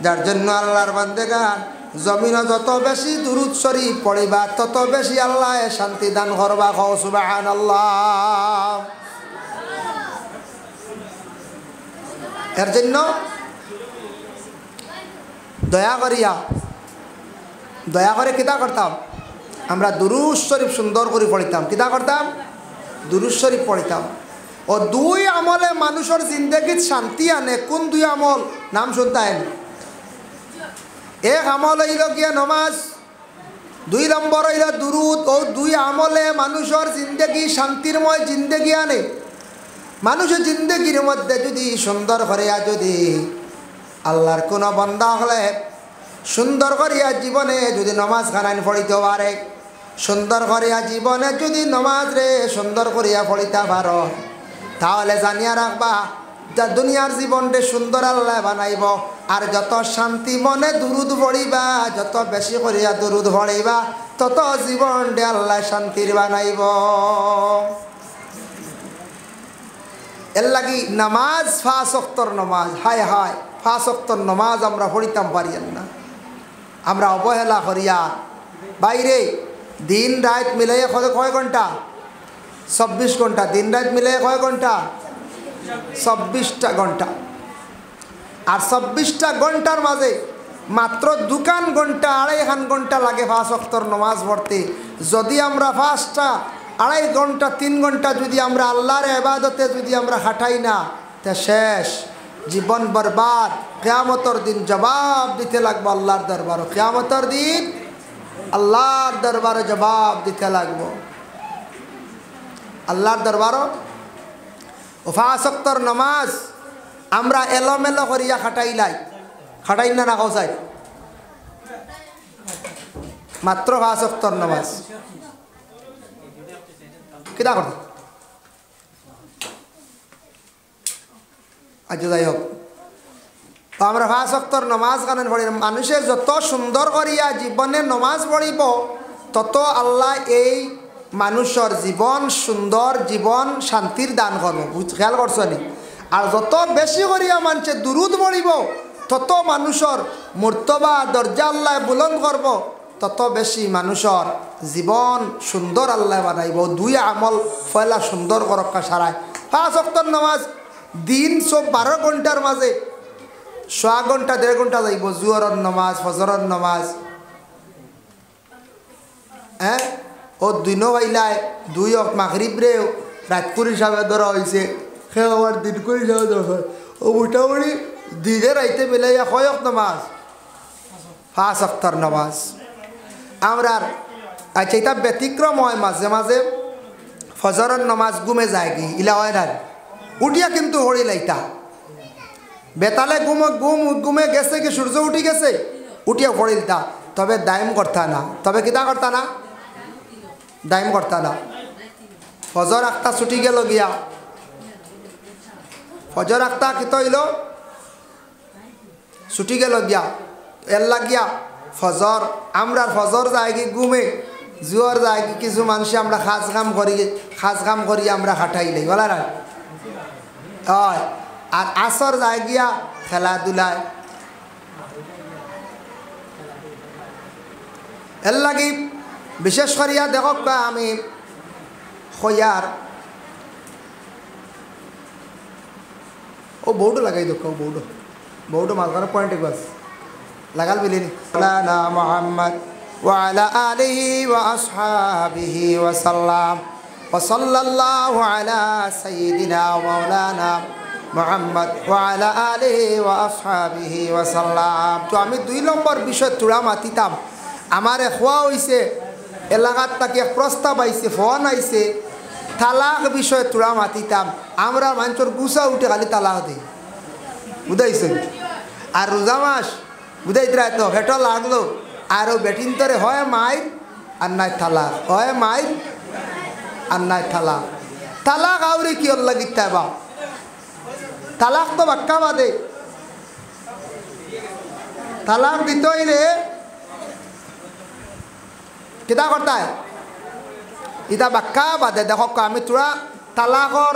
যার জন্য আল্লাহর বান্দেগান জমিন যত বেশি দুরূদ শরীফ পড়িবা তত বেশি আল্লাহ শান্তি দান করবা। কও সুবহানাল্লাহ। এর জন্য দয়া করে কিতা করতাম আমরা দুরূদ শরীফ সুন্দর করে পড়িতাম। কিতা করতাম? দুরূদ শরীফ পড়িতাম। ও 2 আমলে মানুষের জিন্দগিত শান্তি আনে। কোন 2 আমল? নাম শুনতেন। এক আমল হইল গিয়া নমাজ, 2 নম্বর হইল দুরূদ। ও 2 আমলে মানুষের জিন্দগি শান্তিরময় জিন্দগি আনে। মানুষের জিন্দগির মধ্যে যদি সুন্দর করিয়া যদি আল্লাহর কোনো বান্দা হলে সুন্দর করিয়া জীবনে যদি নমাজ খানান পড়িতে পারে, সুন্দর করিয়া জীবনে যদি নমাজ রে সুন্দর করিয়া পড়িতে পারো, তাহলে জানিয়া রাখবা যা দুনিয়ার জীবনটা সুন্দর আল্লাহ বানাইব। আর যত শান্তি মনে দুরূদ পড়িবা, যত বেশি করিয়া দুরূদ পড়িবা তত জীবনটা আল্লাহ শান্তির বানাইব। এর লাগি নামাজ 5 ওয়াক্তর নামাজ, হায় হায় 5 ওয়াক্তর নামাজ আমরা পড়িতাম পারিয়েন না। আমরা অবহেলা করিয়া বাইরে দিন রাত মিলাইয়া কয় ঘন্টা? 24 ঘন্টা। দিন রাত মিলাইয়া কয় ঘন্টা? 24টা ঘন্টা। আর 24টা ঘন্টার মাঝে মাত্র 2 ঘন্টা 2.5 ঘন্টা লাগে 5 ওয়াক্তর নামাজ পড়তে। যদি আমরা 5টা 2.5 ঘন্টা 3 ঘন্টা যদি আমরা আল্লাহর ইবাদতে যদি আমরা খাটাই না, তা শেষ জীবন বরবাদ। কিয়ামতের দিন জবাব দিতে লাগবে আল্লাহর দরবারে। কিয়ামতের দিন আল্লাহর দরবারে জবাব দিতে লাগবে। আল্লাহর দরবারে 5 ওয়াক্তর নামাজ আমরা এলোমেলো করিয়া খাটাই না না কৌসাই মাত্র 5 ওয়াক্তর নামাজ কিনা করতে। আচ্ছা যাই হোক, তো আমরা 5 ওয়াক্তর নামাজ কারণ পড়ি। মানুষের যত সুন্দর করিয়া জীবনে নামাজ পড়িব তত আল্লাহ এই মানুষের জীবন সুন্দর জীবন শান্তির দান করব। খেয়াল করছো নি? আর যত বেশি করিয়া মানুষের দুরূদ পড়িব তত মানুষের মর্তবা দরজা আল্লাহ বুলন্দ করব, তত বেশি মানুষের জীবন সুন্দর আল্লাহ বানাইব। 2 আমল পয়লা সুন্দর করক্কা সারায়। 5 ওয়াক্তর নামাজ দিন সব 12 ঘন্টার মাঝে 6 ঘন্টা 1.5 ঘন্টা যাইব জুহরের নামাজ ফজরের নামাজ। হ্যাঁ, ও দিনও বাইলায় 2 ওয়াক্ত মাগরিব রে রাত করে হিসাবে ধরা হয়েছে, সে আমার দিন করে হিসাবে ধরা হয়। ও মোটামুটি দিনে রাইতে মিলাইয়া কয় ওয়াক্ত নামাজ? 5 ওয়াক্তর নামাজ। আমরা আচ্ছা এটা ব্যতিক্রম হয়, মাঝে মাঝে ফজরের নামাজ ঘুমে যায় কি ইলা হয় না, উঠিয়া কিন্তু হরি লাইতা বেতালে ঘুমে গেছে কি সূর্য উঠি গেছে উঠিয়া পড়িলতা, তবে দায়ম করতা না। তবে কিতা করতা না? দায়ম করতা না। ফজর আখতা ছুটি গেল গিয়া, ফজর আখতা কিত হইল ছুটি গেল গিয়া, এর লাগিয়া ফজর আমরা ফজর যায় কি ঘুমে, জুয়ার যায় কি কিছু মানুষ আমরা খাস কাম করি আমরা খাটাইলাই বলা না হয়। আর আসর যায় গিয়া খেলাধুলায়। এর লাগি বিশেষ করিয়া দেখক আমি হইয়ার ও বৌডো লাগাই দেখ, বৌডো বহুটো মাঝখানে পয়েন্টে বাস লাগাল বিলিনি মাওলানা মুহাম্মদ ওয়া আলা আলিহি ওয়া আসহাবিহি ওয়া সাল্লাম ওয়া সাল্লাল্লাহু আলা সাইয়্যিদিনা মাওলানা মুহাম্মদ ওয়া আলা আলিহি ওয়া আসহাবিহি ওয়া সাল্লাম। তো আমি 2 নম্বর বিষয় তুড়া মাতিতাম আমারে খোয়া হইছে এলাকাত তাকে প্রস্তাব আইছে ফোন আইছে তালাক বিষয় তুড়া মাতিতাম আমরা মানুষের গুছা উঠে খালি তালাক দিই বুঝাইছে। আর রোজা মাস বুঝাইতে তো হেঁটো লাগলো আরও বেটিন তরে হয় মায়ের আর নাই তালাক হয় মায়ের আর নাই তালাক তালাক আউরি কি লাগিতে বা তালাক তো বাক্কা বাদে তালাক দিতে হইলে কিতা করতে ইটা বাক্কা বাদে দেখো আমি তোরা তালাকর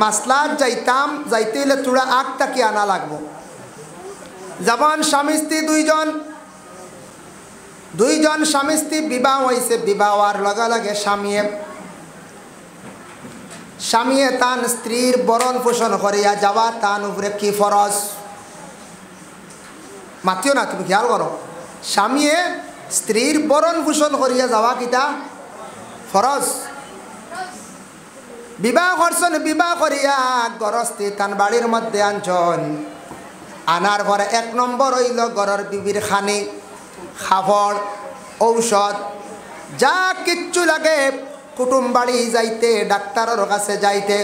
মাসলাত যাইতাম যাইতে হইলে তোরা আগ তাকি আনা লাগবো। যেমন স্বামী স্ত্রী দুইজন স্বামী স্ত্রী বিবাহ হয়েছে বিবাহ হওয়ার লগে লগে স্বামীয়ে তান স্ত্রীর বরণ পোষণ করিয়া যাওয়া তান উপরে কি ফরজ মাতিও না তুমি খেয়াল করো স্বামীয়ে স্ত্রীর বরণ পোষণ করিয়া যাওয়া কিতা ফরজ। বিবাহ করছেন বিবাহ করিয়া গরস্তি তান বাড়ির মধ্যে আনছন আনার পরে 1 নম্বর হইল ঘরের বিবির খানি খাফড় ঔষধ যা কিচ্ছু লাগে কুটুম বাড়ি যাইতে ডাক্তারের কাছে যাইতে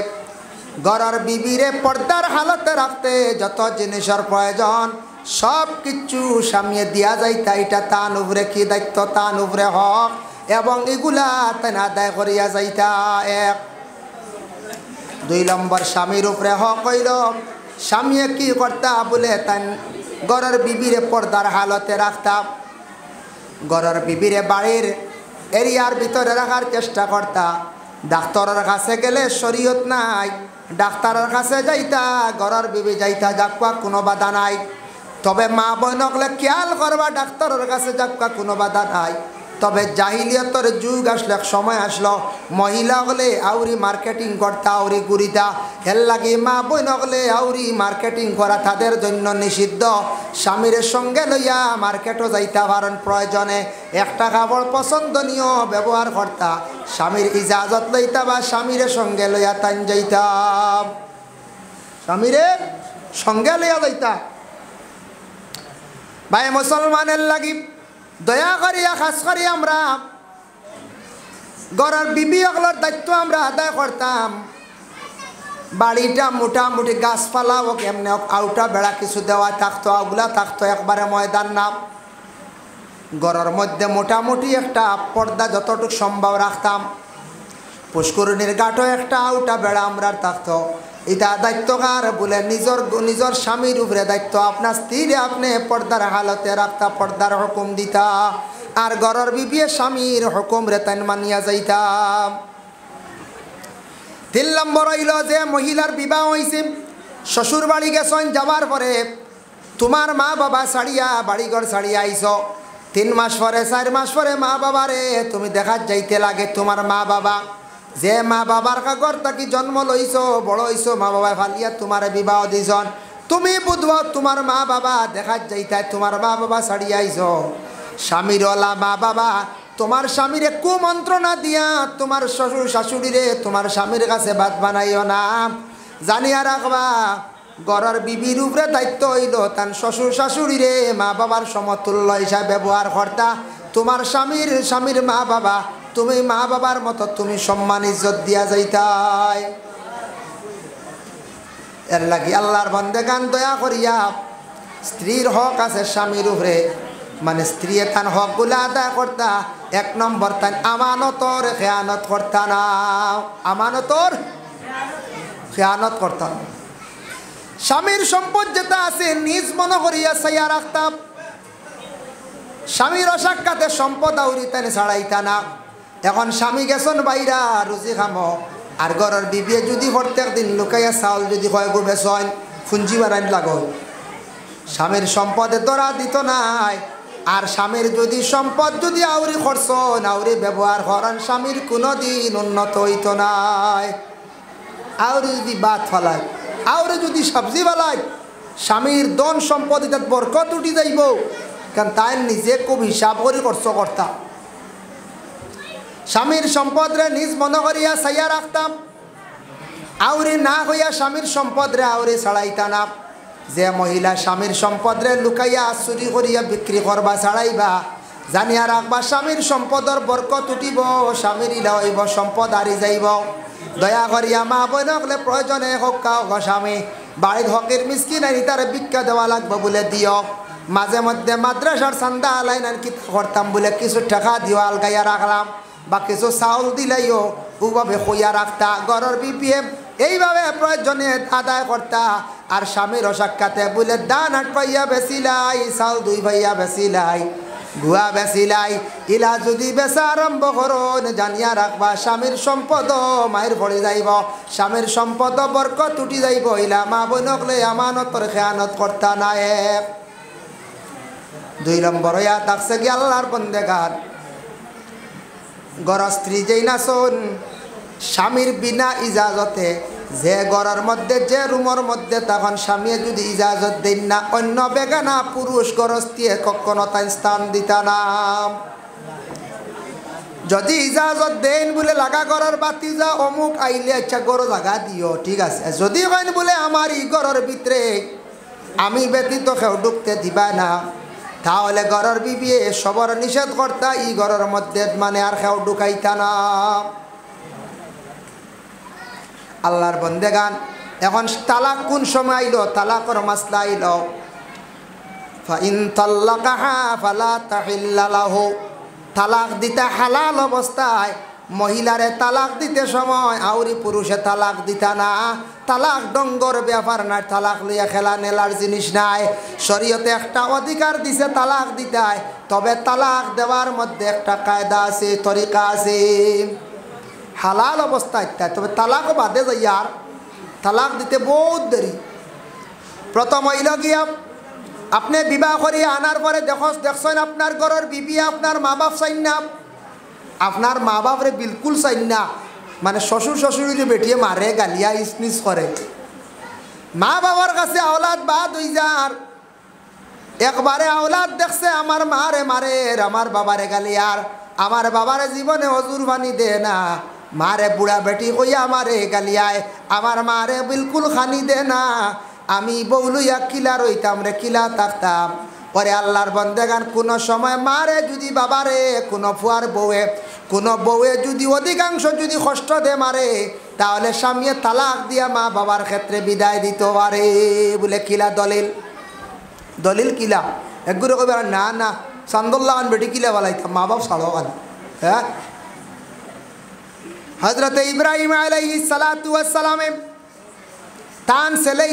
ঘরের বিবিরে পর্দার হালতে রাখতে যত জিনিসের প্রয়োজন সব কিছু সামিয়ে দিয়া যাইতা এটা তান উপরে কি দায়িত্ব তান উপরে হক এবং এগুলা তেন আদায় করিয়া যাইতা। 2 নম্বর স্বামীর উপরে হক হইল স্বামীয়ে কি করতা বলে তান ঘরের বিবিরে পর্দার হালতে রাখতাম ঘরের বিবিরে বাড়ির এরিয়ার ভিতরে রাখার চেষ্টা করতা। ডাক্তারের কাছে গেলে শরীয়ত নাই ডাক্তারের কাছে যাইতা ঘরের বিবি যাইতা যাকবা কোনো বাধা নাই। তবে মা বোনকলে খেয়াল করবা ডাক্তারের কাছে যাকবা কোনো বাধা নাই। তবে জাহিলিয়তর যুগ আসলে সময় আসলো মহিলা হলে আউরি মার্কেটিং করতা আউরি গুড়িতা এর লাগে মা বোন হলে আউরি মার্কেটিং করা তাদের জন্য নিষিদ্ধ। স্বামীর সঙ্গে লইয়া মার্কেটও যাইতা পারেন প্রয়োজনে একটা কাপড় পছন্দনীয় ব্যবহার করতা স্বামীর ইজাজত লইতা বা স্বামীর সঙ্গে লইয়া তান যাইতাম স্বামীর সঙ্গে লইয়া যাইতা। ভাই মুসলমানের লাগি দয়া করিয়া খাস করি আমরা ঘরের বিবি অগলার দায়িত্ব আমরা আদায় করতাম। বাড়িটা মোটামুটি গাছপালা হোক এমনি হোক আউটা বেড়া কিছু দেওয়া থাকতো ওগুলা থাকতো একবারে ময়দান না ঘরের মধ্যে মোটামুটি একটা পর্দা যতটুকু সম্ভব রাখতাম। পুষ্করিণীর ঘাটও একটা আউটা বেড়া আমরা থাকতো। এটা দায়িত্বকার বলে নিজের স্বামীর উপরে দায়িত্ব আপনার স্ত্রীরে আপনি পর্দার হালতে রাখতা পর্দার হুকুম দিতা আর ঘরের বিবিয়ে স্বামীর হুকুম রে তাই মানিয়া যাইতাম। 3 নম্বর হইল যে মহিলার বিবাহ হয়েছে শ্বশুর বাড়ি গেছেন যাওয়ার পরে তোমার মা বাবা ছাড়িয়া বাড়িঘর ছাড়িয়া আইস 3 মাস পরে 4 মাস পরে মা বাবারে তুমি দেখা যাইতে লাগে তোমার মা বাবা যে মা বাবার ঘর থাকি জন্ম লইছ বড় হইছ মা বাবা ফালিয়া তোমার বিবাহ দিছন তুমি বুঝবা তোমার মা বাবা দেখা যাইতায় তোমার মা বাবা ছাড়িয়া আইছ স্বামীরওয়ালা মা বাবা তোমার স্বামীরে কুমন্ত্রণা দিয়া তোমার শ্বশুর শাশুড়িরে তোমার স্বামীর কাছে ভাত বানাইও না জানিয়া রাখবা ঘরের বিবির উপরে দায়িত্ব হইল তার শ্বশুর শাশুড়িরে মা বাবার সমতুল্য হিসাবে ব্যবহার করতা তোমার স্বামীর মা বাবা তুমি মা বাবার মতো তুমি সম্মান ইজ্জত দিয়া যাইতাই। এর লাগি আল্লাহর বান্দাগান দয়া করিয়া স্ত্রীর হক আছে স্বামীর উপরে মানে স্ত্রী তার হকগুলা আদায় করতা 1 নম্বর তাই আমানতর খেয়ানত করতা না আমানতর খেয়ানত করতা না। স্বামীর সম্পদ যেটা আছে নিজ মনে করিয়া চাইয়া রাখতাম স্বামীর অসাক্ষাতে সম্পদ আউরি তাই ছাড়াইতা না। এখন স্বামী গেছেন বাইরা রুজি খামো আর ঘরের বিবিয়ে যদি প্রত্যেক দিন লুকাইয়া চাউল যদি কয় গো বেসন ফুঞ্জি বানাই লাগো স্বামীর সম্পদে ধরা দিত নাই আর স্বামীর যদি সম্পদ যদি আউরি খরচ আউরি ব্যবহার করেন স্বামীর কোনো দিন উন্নত হইত নাই। আউরি যদি ভাত ফলায় আউরি যদি সবজি ফলায় স্বামীর ধন সম্পদ এটাত বরকত উঠি যাইব, কারণ তাই নিজে খুব হিসাব করে খরচ করতাম। স্বামীর সম্পদরে নিজ মনে করিয়া চাইয়া রাখতাম, আউরি না হইয়া স্বামীর সম্পদরে আউরি ছাড়াইতা না। যে মহিলা স্বামীর সম্পদরে লুকাইয়া চুরি করিয়া বিক্রি করবা ছাড়াইবা, জানিয়া রাখবা স্বামীর সম্পদর বরকত উঠিব, স্বামীর ইলা হইব, সম্পদ হারি যাইব। দয়া করিয়া মা বোনকলে প্রয়োজনে হোক কাও স্বামী বাড়ির হকের মিসকিন আনি তার ভিক্ষা দেওয়া লাগবে বলে দিও। মাঝে মধ্যে মাদ্রাসার চান্দা আলাইন কি করতাম বলে কিছু টাকা দিও আলগাইয়া রাখলাম, বা কিছু চাউল দিলাইও ওভাবে কইয়া রাখতা। ঘরের বিপিএম এইভাবে প্রয়োজনে আদায় করতা। আর স্বামীর অসাক্ষাতে বলে দান 8 পাইয়া বেচিলাই, চাউল 2 পাইয়া বেচিলাই, গুয়া বেচিলাই, ইলা যদি বেচা আরম্ভ করুন জানিয়া রাখবা স্বামীর সম্পদ মায়ের পড়ে যাইব, স্বামীর সম্পদ বরকত উঠি যাইব। ইলা মা বোনকলে আমানতর খেয়ানত করতা না। 1 2 নম্বর হইয়া থাকছে কি আল্লাহর বন্দেগান, গড় স্ত্রী যেই না শোন স্বামীর বিনা ইজাজতে যে ঘরের মধ্যে যে রুমের মধ্যে তখন স্বামী যদি ইজাজত দেন না, অন্য বেগানা পুরুষ গরস্তিয়ে কখনো তাই স্থান দিতা না। যদি ইজাজত দেন বলে লাগা ঘরের বাতি যা অমুক আইলে আচ্ছা গরো জায়গা দিও, ঠিক আছে। যদি কেন বলে আমার ই ঘরের ভিতরে আমি ব্যতীত কেউ ঢুকতে দিবা না, তাহলে ঘরের বিবিয়ে সবর নিষেধ করতা, ই ঘরের মধ্যে মানে আর কেউ ঢুকাইতা না। আল্লাহর বন্দেগান, এখন তালাক কোন সময় আইলো? তালাকর মাসলা আইলো। ফাইন তাল্লাকাহা ফালা তাহিল্লা লাহু, তালাক দিতে হালাল অবস্থায় মহিলারে তালাক দিতে সময় আউরি পুরুষে তালাক দিতা না। তালাক ডঙ্গর ব্যাপার নাই, তালাক লইয়া খেলা নেলার জিনিস নাই। শরীয়তে একটা অধিকার দিছে তালাক দিতায়, তবে তালাক দেওয়ার মধ্যে একটা কায়দা আছে, তরিকা আছে। হালাল অবস্থায় তবে তালাকও বাদে যাই, আর তালাক দিতে বহুত দেরি। প্রথম হইল গিয়া আপনি বিবাহ করিয়া আনার পরে দেখছেন আপনার ঘরের বিবি আপনার মা বাপ চাইন না, আপনার মা বাপরে বিলকুল চাইন না, মানে শ্বশুর শাশুড়ি বেটিয়ে মারে গালিয়া ইসনিস করে। মা বাবার কাছে আওলাদ বাদ হই যার, একবারে আওলাদ দেখছে আমার মারে মারে, আমার বাবারে গালিয়ার, আমার বাবারে জীবনে হজুর পানি দে না, মারে বুড়া বেটি কইয়া আমারে গালিয়ায়, আমার মারে বিলকুল খানি দে না। আমি বউলুইয়া কিলা রইতাম রে, কিলা থাকতাম। পরে আল্লাহর বন্দেগান কোন সময় মারে যদি বাবারে কোন ফুয়ার বউয়ে যদি অধিকাংশ যদি কষ্ট দে মারে, তাহলে স্বামীয়ে তালাক দিয়া মা বাবার ক্ষেত্রে বিদায় দিতে পারে বলে কিলা দলিল কিলা। একগুলো কইবার না না চান্দুল্লাহ বেটি কিলা বলাইতাম, মা বাপ ছাড়ো গান। হ্যাঁ, হযরত ইব্রাহিম আলাইহিস সালাতু ওয়াস সালামে তান ছেলে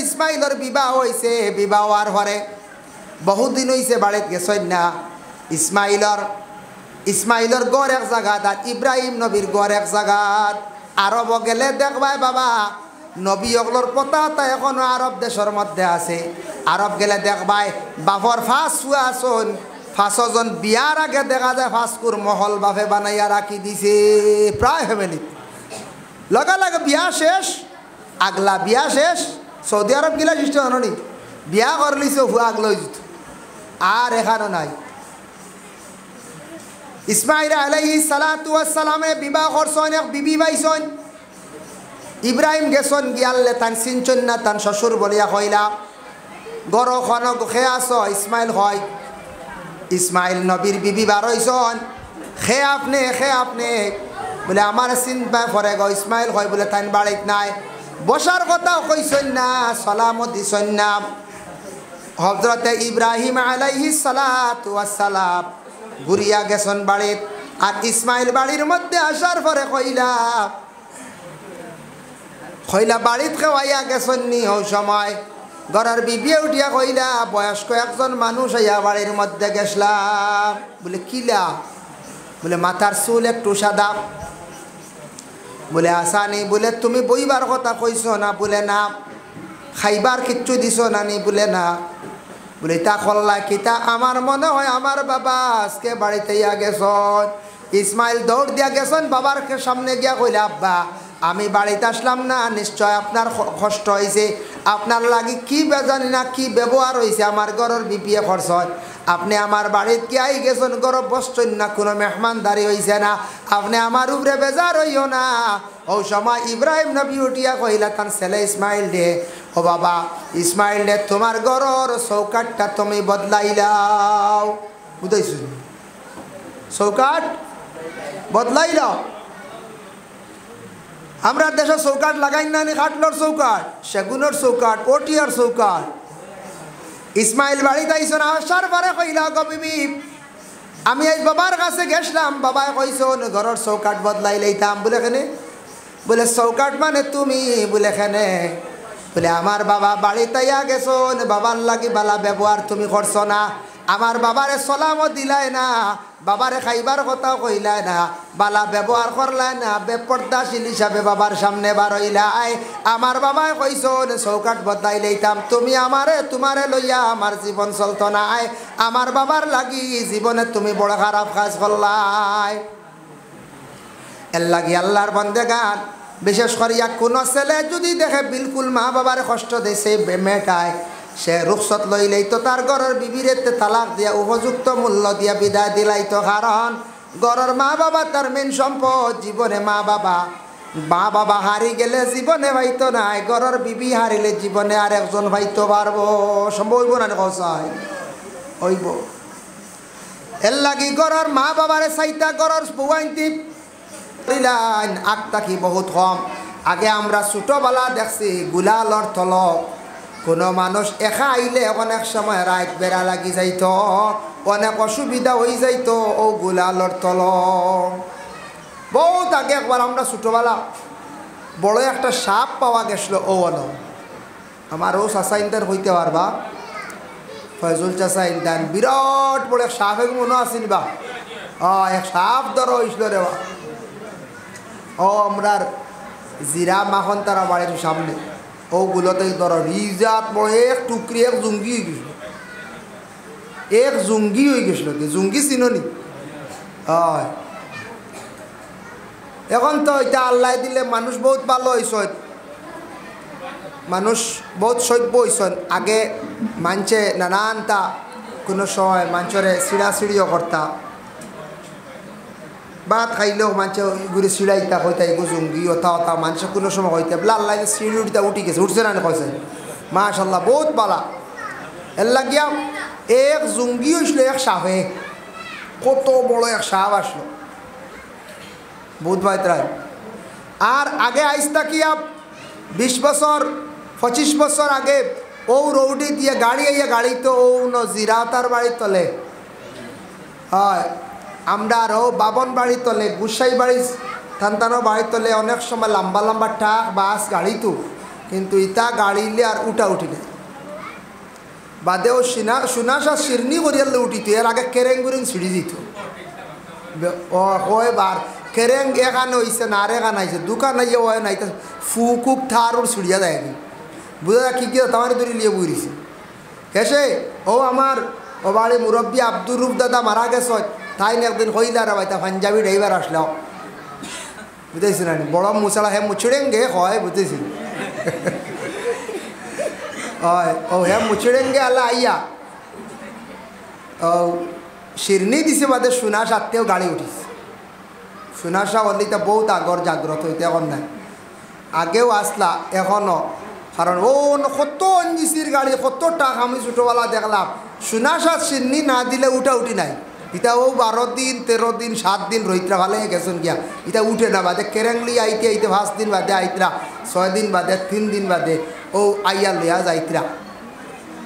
ইসমাইলের বিবাহ হয়েছে। বিবাহ হওয়ার পরে বহুদিন হয়েছে বাড়িতে গেছেন না। ইসমাইলের গড় এক জায়গাত আর ইব্রাহিম নবীর গড় এক জায়গাত। আরব গেলে দেখবাই বাবা নবী অগলোর পতাকা এখনো আরব দেশের মধ্যে আছে। আরব গেলে দেখবাই বাপর ফাঁস শুয়া আসন, 5 জন বিয়ার আগে দেখা যায় ফাঁসকুর মহল বাপে বানাইয়া রাখি দিছে প্রায় ফ্যামিলি। লগে বিয়া শেষ, আগলা বিয়া শেষ। সৌদি আরব গিলা সৃষ্টি হনি বিয়া করলিছে হুয়া আগলো যেত আর এখানো নাই। ইসমাইল আলাইহিস সালাতু ওয়াস সালামে বিবাহ করছেন, এক বিবি পাইছেন। ইব্রাহিম গেছেন গিয়ালে তান চিনছেন না, তান শ্বশুর বলিয়া কইলা গড় খন খে আস। ইসমাইল হয়, ইসমাইল নবীর বিবি বার হইছেন। খে আপনি বলে আমার চিন্তা করে গো। ইসমাইল হয় বলে তান বাড়িত নাই, বসার কথাও কইছেন না, সালামও দিছেন না। হযরতে ইব্রাহিম আলাইহিস সালাতু ওয়াস সালাম ঘুরিয়া গেছেন বাড়িত। আর ইসমাইল বাড়ির মধ্যে আসার পরে কইলা বাড়িত খাওয়াইয়া গেছেন নি। ওই সময় ঘরের বিবিয়ে উঠিয়া কইলা বয়স্ক একজন মানুষ আইয়া বাড়ির মধ্যে গেছলাম। বলে কিলা? বলে মাথার চুল একটু সাদা। বলে আসানি? বলে তুমি বইবার কথা কইছো না? বলে না। খাইবার কিচ্ছু দিছ না নি? বলে না। বলে তা কল্লা কিতা? আমার মনে হয় আমার বাবা আজকে বাড়িতে ইয়া গেছন। ইসমাইল দৌড় দিয়া গেছেন বাবার সামনে গিয়া কইলা আব্বা আমি বাড়িতে আসলাম না, নিশ্চয় আপনার কষ্ট হয়েছে, আপনার লাগি কি বেজানি না কি ব্যবহার হয়েছে আমার ঘরের বিপিএ খরচ হয়। আপনি আমার বাড়িতে কি আই গেছেন, ঘর বসছেন না, কোনো মেহমানদারি হয়েছে না, আপনি আমার উপরে বেজার হইও না। ও সময় ইব্রাহিম নবী উঠিয়া কহিলা তার ছেলে ইসমাইল দে, ও বাবা ইসমাইল দে, তোমার ঘরের চৌকাটটা তুমি বদলাইলাও। বুঝাইছো? চৌকাট বদলাইলাও। আমরা দেশে চৌকাট লাগাই না, কাঠলোর চৌকাট, সেগুনের চৌকাট, ওটিয়ার চৌকাট। ইসমাইল বাড়িতে আইসন, আসার পরে কইলা গো বিবি, আমি আজ বাবার কাছে গেছিলাম, বাবাই কইসন ঘরের চৌকাট বদলাই লইতাম। বলে কেনে? বলে চৌকাট মানে তুমি। বলে কেনে? বলে আমার বাবা বাড়িতে আইয়া গেছন, বাবার লাগি বালা ব্যবহার তুমি করছো না, আমার বাবারে সালামও দিলাই না, বাবারে খাইবার কথাও কইলাই না, বালা ব্যবহার করলাই না, বেপর্দাশীল হিসাবে বাবার সামনে বার হইলাই। আমার বাবাই কইসন চৌকাট বদলাই লইতাম, তুমি আমারে তোমারে লইয়া আমার জীবন চলতো নাই, আমার বাবার লাগি জীবনে তুমি বড় খারাপ কাজ করলাই। এর লাগি আল্লাহর বন্দেগান, বিশেষ করিয়া কোনো ছেলে যদি দেখে বিলকুল মা বাবার কষ্ট দিয়েছে মেয়েটায়, সে রুখসত লইলেই তো তার ঘরের বিবিরে তালাক দিয়া উপযুক্ত মূল্য দিয়া বিদায় দিলাইতো। কারণ ঘরের মা বাবা তার মেন সম্পদ। জীবনে মা বাবা হারি গেলে জীবনে পাইতো নাই, ঘরের বিবি হারিলে জীবনে আর একজন পাইতো পারবো। সম্ভব হইব না? কসাই হইব। এর লাগি ঘরের মা বাবারে চাইতা ঘরের বউয়াইতি আগটা কি বহুত কম। আগে আমরা ছোটবেলা দেখছি গুলালর তল কোনো মানুষ একা আইলে অনেক সময় রাত বেড়া লাগি যাইত, অনেক অসুবিধা হয়ে যাইত ও গুলালর তল। বহুত আগে একবার আমরা ছোটবেলা বড় একটা সাপ পাওয়া গেছিল। ও আলো আমার ও চাচা ইন্টার হইতে পারবা, ফয়জুল চাচা ইন্টার বিরাট বড় এক সাপ এক মনে আসেনি বা? এক সাপ ধরো হয়েছিল রে বা। ও আমরার জিরা মাখন তারা বাড়ির সামনে ওগুলোতে ধরো রিজাত বড় এক টুকরি এক জুঙ্গি হয়ে গেছিল, এক জুঙ্গি হয়ে গেছিল। জুঙ্গি চিনি? হয়। এখন তো এটা আল্লাহ দিলে মানুষ বহুত ভালো হয়েছে, মানুষ বহুত সভ্য হয়েছেন। আগে মানছে নানানটা কোনো সময় মানুষরে চিড়াচিড়িও করতা, ভাত খাইলেও মানুষ ঘুরে চিড়াইতা কইতা এগো জঙ্গি ওথা ওথা মানুষ কোনো সময় হইতে বলে আল্লাহ চিড়ি উঠিতা উঠি গেছে, উঠছে না কইছে মাশাল্লাহ বহুত বালা। এর লাগিয়া এক জঙ্গি হয়েছিল এক সাপে, কত বড় এক সাপ আসলো বহুত ভাইতরাই। আর আগে আইসতা কি 20 বছর 25 বছর আগে ও রৌডি দিয়ে গাড়ি আইয়া গাড়ি তো ও জিরা তার বাড়ির তলে হয়, আমরা আরও বাবন বাড়ির তলে গুসাই বাড়ি থানতানো বাড়ির তলে অনেক সময় লম্বা লম্বা ট্রাক বাস গাড়ি তো, কিন্তু ইটা গাড়িলে আর উঠা উঠি নাই বাদেও সুনাশা শিরনি করিয়ালে উঠিত। এর আগে কেরেং গুরেং ছিঁড়ি দিত। ও এবার কেরেং এখানে হয়েছে না আর এখানে আইছে দোকান আইয়া ও নাই ফুকুক থার ওর ছিড়িয়া দেয় বুঝা কি কি তোমার ধরে লিয়ে বুঝিছে হেসে। ও আমার ও বাড়ি মুরব্বী আব্দুর রূপ দাদা মারা গেছ, তাই একদিন কইলা রে ভাই তা পাঞ্জাবি ড্রাইভার আসলাম, বুঝেছি না বড় মুসালা হে মুছিড়েঙ্গে হয়, বুঝেছি হয় ও হে মুছিড়েঙ্গে আল্লাহ আইয়া ও শিরনি দিছে বাদে সুনাশ আত্মেও গাড়ি উঠিছে। সুনাশা অলিটা বহুত আগর জাগ্রত হইতে এখন নাই, আগেও আসলা এখনও। কারণ ও কত অঞ্জিসির গাড়ি কত টাকা আমি ছোটোবেলা দেখলাম, সুনাশা শিরনি না দিলে উঠা উঠি নাই। ইটা ও 12 দিন 13 দিন 7 দিন রইত্রা ভালো গেছেন গিয়া, ইটা উঠে না বাদে কেরেংলি আইতে আইতে 5 দিন বাদে আইতরা, 6 দিন বাদে 3 দিন বাদে ও আইয়া লইয়া যাইতরা।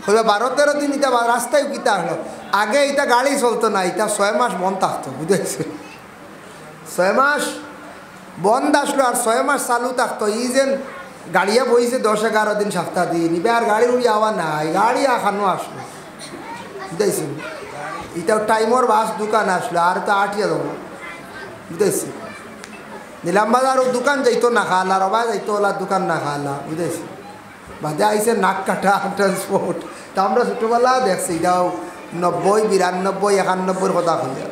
হইবা 12-13 দিন ইটা রাস্তায় কিতা হলো। আগে এটা গাড়ি চলতো না, এটা 6 মাস বন্ধ থাকতো, বুঝেছে 6 মাস বন্ধ আসলো আর 6 মাস চালু থাকতো। ই যেন গাড়িয়া বইছে 10-11 দিন সপ্তাহ দিন, এবার আর গাড়ি উড়ি আওয়া নাই, গাড়ি এখানো আসলো, বুঝেছি। এটাও টাইমর বাস দোকান আসলো আর তো আটিয়া দেবো, বুঝেছি। নিলাম বাজার দোকান যাইতো না খালা, রবা যাইতো ওলা দোকান না খালা, বুঝেছি। বাদে আইসে নাক কাটা ট্রান্সপোর্ট, তা আমরা ছোটোবেলা দেখছি। এটাও 90, 92, 91 কথা খুঁজে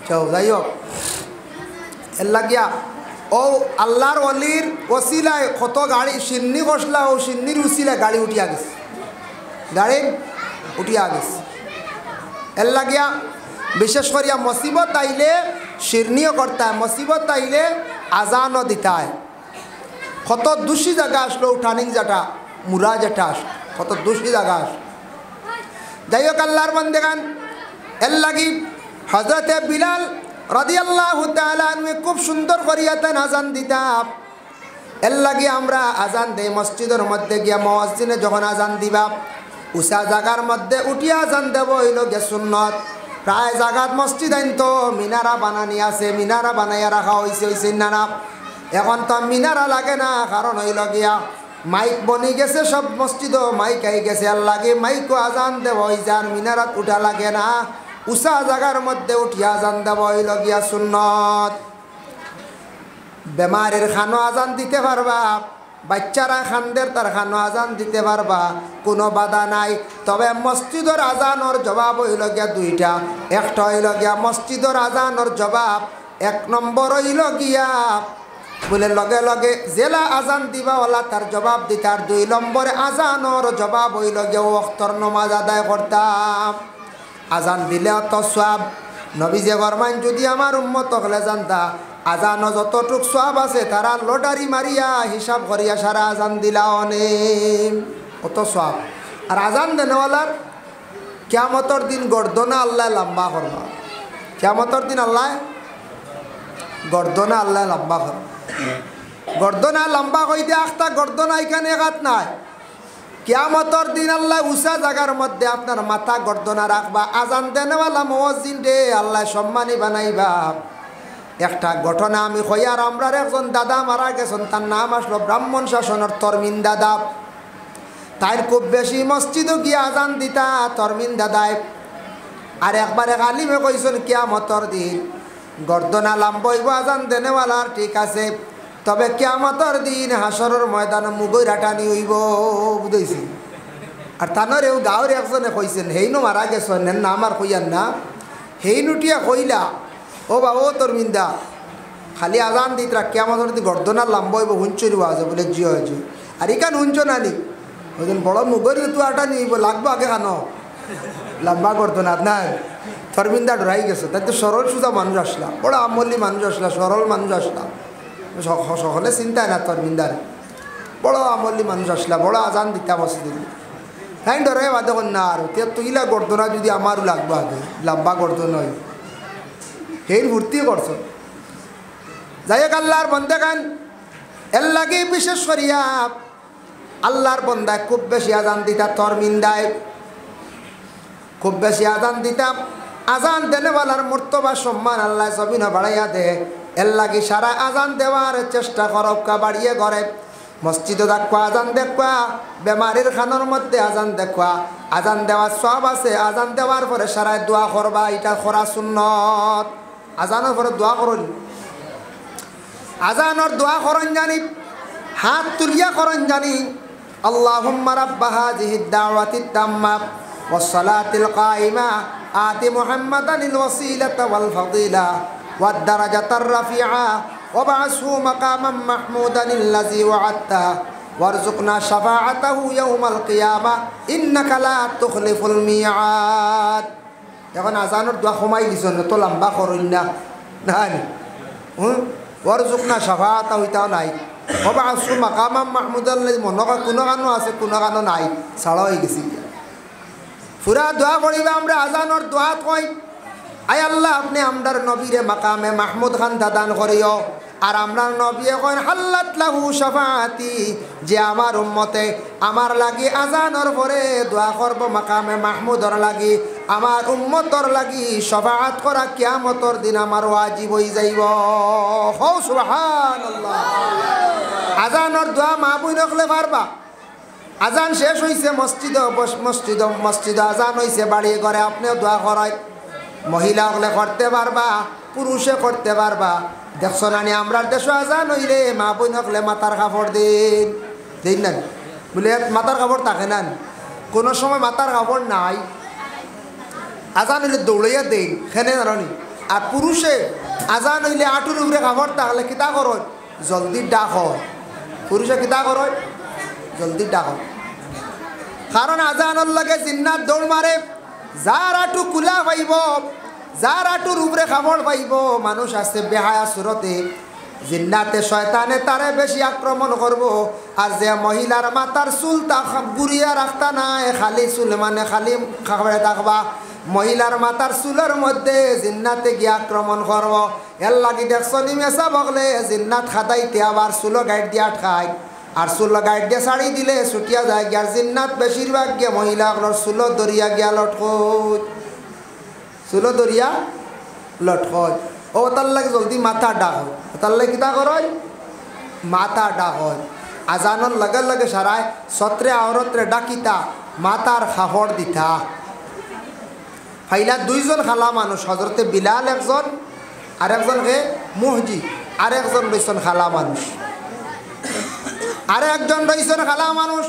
চাও। যাই হোক এর লাগিয়া ও আল্লাহর অলির ওসিলায় কত গাড়ি সিন্নি বসলা ও সিন্নির উসিলায় গাড়ি উঠিয়া গেছে, গাড়ি উঠিয়া গেছে। এর লাগিয়া বিশেষ করিয়া মুসিবত আইলে শিরনিও করতে হয়, মুসিবত আইলে আজানও দিতে হয়। কত দোষী জায়গা আসলো টার্নিং যেটা মুরা যেটা আসলো, কত দোষী জায়গা আসলো। যাই হোক আল্লাহর বান্দেগান, এর লাগি হযরতে বিলাল রাদিয়াল্লাহু তাআলা আনহু খুব সুন্দর করিয়া তান আজান দিতাম। এর লাগি আমরা আজান দেই মসজিদের মধ্যে গিয়া মুয়াজ্জিনে যখন আজান দিবা উষা জায়গার মধ্যে উঠিয়া আজান দেব হইল গে সুন্নত। প্রায় জায়গাত মসজিদ আইন তো মিনারা বানানি আছে, মিনারা বানাইয়া রাখা হয়েছে না। এখন তো মিনারা লাগে না, কারণ হইল গিয়া মাইক বনি গেছে, সব মসজিদ মাইক আই গেছে। আর লাগে মাইকও আজান দেব হয়েছে, আর মিনারাত উঠা লাগে না, উষা জায়গার মধ্যে উঠিয়া আজান দেব হইল গিয়া সুন্নত। বেমারের খানো আজান দিতে পারবা, বাচ্চারা খানদের তার খানো আজান দিতে পারবা, কোনো বাধা নাই। তবে মসজিদের আজানোর জবাব হইল গিয়া দুইটা। একটা হইল গিয়া মসজিদের আজানোর জবাব, এক নম্বর হইল গিয়া বলে লগে লগে জেলা আজান দিবাওয়ালা তার জবাব দিতে, আর 2 নম্বরে আজানোর জবাব হইল গিয়া ওয়াক্তর নমাজ আদায় করতাম। আজান দিলে অত সওয়াব। নবী যে ফরমান যদি আমার উম্মত হলে জানতা আজানো যতটুক সওয়াব আছে তারা লটারি মারিয়া হিসাব করিয়া সারা আজান দিলা অনেক অত সওয়াব। আর আজান দেনেওয়ালার কিয়ামতের দিন গর্দনা আল্লাহ লম্বা করবা, কিয়ামতের দিন আল্লাহ গর্দনা আল্লাহ লম্বা করবা। গর্দনা লম্বা কইতে আখতা গর্দনা এখানে একাত নাই। কিয়ামতের দিন আল্লাহ উষা জায়গার মধ্যে আপনার মাথা গর্দনা রাখবা। আজান দেনেওয়ালা মুয়াজ্জিন রে আল্লাহ সম্মানী বানাইবা। একটা ঘটনা আমি কইয়ার, আমরার একজন দাদা মারা গেছেন, তার নাম আসলো ব্রাহ্মণ শাসনের তরমিন দাদা। তাই খুব বেশি মসজিদও গিয়ে আজান দিতা তরমিন দাদায়। আর একবারে আলিমে কইছেন কিয়ামতের দিন গর্দনা লাম্বইব আজান দেনেওয়ালার, ঠিক আছে, তবে কিয়ামতের দিন হাসরের ময়দানে মুগই রাটানি হইব, বুঝাইছি। আর তানরেও গাঁওর একজনে কইছেন, হেইনো মারা গেছেন না আমার কইয়ার না, হেইনুটিয়া কইলা ও বা ও তরমিন্দা খালি আজান দিতরা কিয়ামতের দিন গর্দনা লাম্বইব হুঞ্চরি আছে বলে জি হয়েছে। আর ইকান হুঞ্চ নানি ওই বড় মুগর তো আটা নিব লাগবো আগে খানো লম্বা গর্দনা নাই। তরমিন্দা ডরাই গেছে, তাই তো সরল সুজা মানুষ আসলা, বড় আমলি মানুষ আসলা, সরল মানুষ আসলা, সকলে চিন্তায় না তরমিন্দার বড় আমলি মানুষ আসলা, বড় আজান দিতাম মসজিদে। তাই ডরাই বাদে না আর তুইলা গর্দনা যদি আমারও লাগবো আগে লম্বা গর্দনা হয় হের ভর্তি করছ। যাই হোক আল্লাহর বন্দেগান, এর লাগে বিশেষ করিয়া আল্লাহর বন্দায় খুব বেশি আজান দিতা তরমিন্দায়, খুব বেশি আজান দিতাম। আজান দেনেওয়ালার মর্তবা সম্মান আল্লাহ জমিনে বাড়াইয়া দে। এর লাগি সারা আজান দেওয়ার চেষ্টা করবকা, বাড়িয়ে ঘরে মসজিদে দেখবা আজান দেখবা, বেমারির খানোর মধ্যে আজান দেখবা। আজান দেওয়ার সব আছে, আজান দেওয়ার পরে সারায় দোয়া করবা, এটা করা সুন্নত। আজানের পরে দোয়া করুন, আজানোর দোয়া করন জানি, হাত তুলিয়া করন জানি। আল্লাহুম্মা রাব্বা হাযিহিদ দাওয়াতিত তাম্মা ওয়াস সালাতিল কায়িমা আতি মুহাম্মাদানিল ওয়াসিলাতা ওয়াল ফাদিলা ওয়াদ দারাজাতার রাফিআ ওয়াবআসহু মাকামান মাহমুদানিল্লাযী ওয়া'আদতা ওয়ারযুকনা শাফাআতাহু ইয়াওমাল কিয়ামা ইন্নাকা লা তুখলিফুল মিআদ। এখন আজানোর দোয়া কমাই দিছ না তো লম্বা করুন না নাই, ওয়ারযুকনা শাফাআতা হইতাও নাই, ওয়াবআসহু মাকামান মাহমুদানিল্লাযী মনকা কোনো গানো আছে কোনো গানো নাই, ছাড়া হয়ে গেছি। পুরা দোয়া করিবা আমরা আজানোর দোয়া কই, আয় আল্লাহ আপনি আমরার নবীরে মাকামে মাহমুদ খান দাদান করিও। আর আমরা নবী কইন হাল্লাত লাহু শাফাআতি, যে আমার উম্মতে আমার লাগি আজানোর পরে দোয়া করব মাকামে মাহমুদর লাগি, আমার উম্মতর লাগি শাফাআত করা কিয়ামতের দিন আমার ওয়াজিব হই যাইব। হো সুবহানাল্লাহ। আজানোর দোয়া মা বুই নকলে পারবা। আজান শেষ হইছে মসজিদে আজান হইছে বাড়ি ঘরে আপনিও দোয়া করায়, মহিলা হলে করতে পারবা, পুরুষে করতে পারবা। দেখছো না আমরা দেশ আজান হইলে মা বোন হলে মাথার কাপড় দিন দিন না বলে মাথার কাপড় থাকে না, কোনো সময় মাথার কাপড় নাই, আজান হইলে দৌড়াইয়া দেন খেনে জানি। আর পুরুষে আজান হইলে আঁটুর উপরে কাপড় থাকলে কিতা করো জলদি ডাক হয়, পুরুষে কিতা করয় জলদি ডাক হয়। কারণ আজানোর লাগে জিন্নাত দৌড় মারে, যার আটু কুলা পাইব, যার আটুর উপরে খাবড় পাইব, মানুষ আছে বেহায়া সুরতে, জিন্নাতে শয়তানে তারে বেশি আক্রমণ করব। আর যে মহিলার মাথার চুল তা গুড়িয়া রাখতা নাই, খালি চুল মানে খালি খাবড়ে থাকবা, মহিলার মাথার চুলের মধ্যে জিন্নাতে গিয়ে আক্রমণ করব। এর লাগি দেখছো নিমেষা বগলে জিন্নাত খাদাইতে আবার চুলো গাইড দিয়ে আটকায়, আর চুলো গাইড দিয়ে ছাড়ি দিলে ছুটিয়া যায় গিয়া জিন্নাত বেশিরভাগ গিয়া মহিলাগুলোর চুলো দরিয়া গিয়া লটকত, চুলো দরিয়া লটকত। ও তার লাগে জলদি মাথা ডাক হয়, তার লাগে কিতা করয় মাথা ডাক হয়। আজানোর লগে লগে সারায় সত্রে আওরত্রে ডাকিতা মাতার খাহড় দিতা। ফাইলা দুইজন খালা মানুষ, হজরতে বিলাল একজন, আর একজন হে মুহজি, আর একজন রইছেন খালা মানুষ, আর একজন রইছেন খালা মানুষ।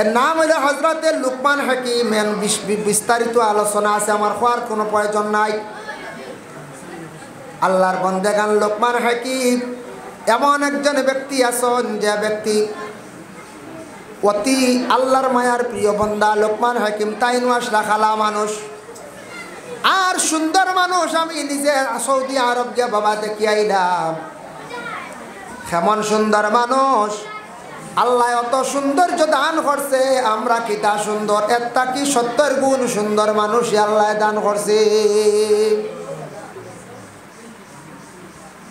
এর নাম হইল হজরতে লুকমান হাকিম। বিস্তারিত আলোচনা আছে, আমার হওয়ার কোনো প্রয়োজন নাই। আল্লাহর বন্দেগান লুকমান হাকিম এমন একজন ব্যক্তি আছেন, যে ব্যক্তি অতি আল্লাহর মায়ার প্রিয় বন্দা লুকমান হাকিম। তাই আসলা খালা মানুষ আর সুন্দর মানুষ। আমি নিজে সৌদি আরব গিয়ে বাবা দেখি আইলাম, কেমন সুন্দর মানুষ। আল্লাহ অত সৌন্দর্য দান করছে, আমরা কি তা সুন্দর, একটা কি 70 গুণ সুন্দর মানুষ আল্লাহ দান করছে।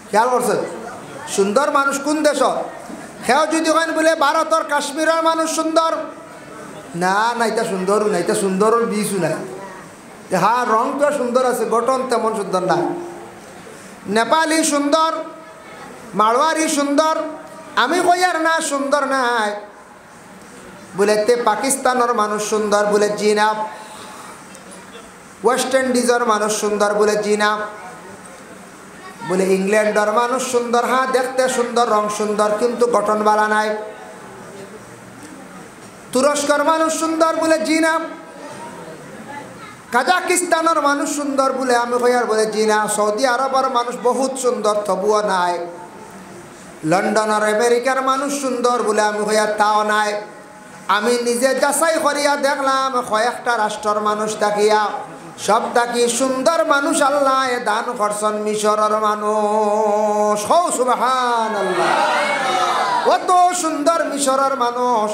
খেয়াল করছে সুন্দর মানুষ কোন দেশ? সেও যদি কেন বলে ভারতের কাশ্মীরের মানুষ সুন্দর, না না এটা সুন্দর না, এটা সুন্দরের বীজও নাই। হ্যাঁ রংটা সুন্দর আছে, গঠন তেমন সুন্দর না। নেপালি সুন্দর, মারোয়ারি সুন্দর, আমি কই আর না সুন্দর নাই। বলে তে পাকিস্তানের মানুষ সুন্দর, বলে জি না। ওয়েস্ট ইন্ডিজের মানুষ সুন্দর, বলে জি না। বলে ইংল্যান্ডের মানুষ সুন্দর, হ্যাঁ দেখতে সুন্দর, রং সুন্দর, কিন্তু গঠন বালা নাই। তুরস্কের মানুষ সুন্দর, বলে জি না। কাজাকিস্তানের মানুষ সুন্দর, বলে আমি কই আর, বলে জি না। সৌদি আরবের মানুষ বহুত সুন্দর, তবুও নাই। লন্ডনের আমেরিকার মানুষ সুন্দর, বলে আমি কই আর, তাও নাই। আমি নিজে যাচাই করিয়া দেখলাম, কয়েকটা রাষ্ট্রের মানুষ দেখিয়া সব থাকি সুন্দর মানুষ আল্লাহ দান করছেন মিশরের মানুষ। হৌ সুবহানাল্লাহ। কত সুন্দর মিশরের মানুষ,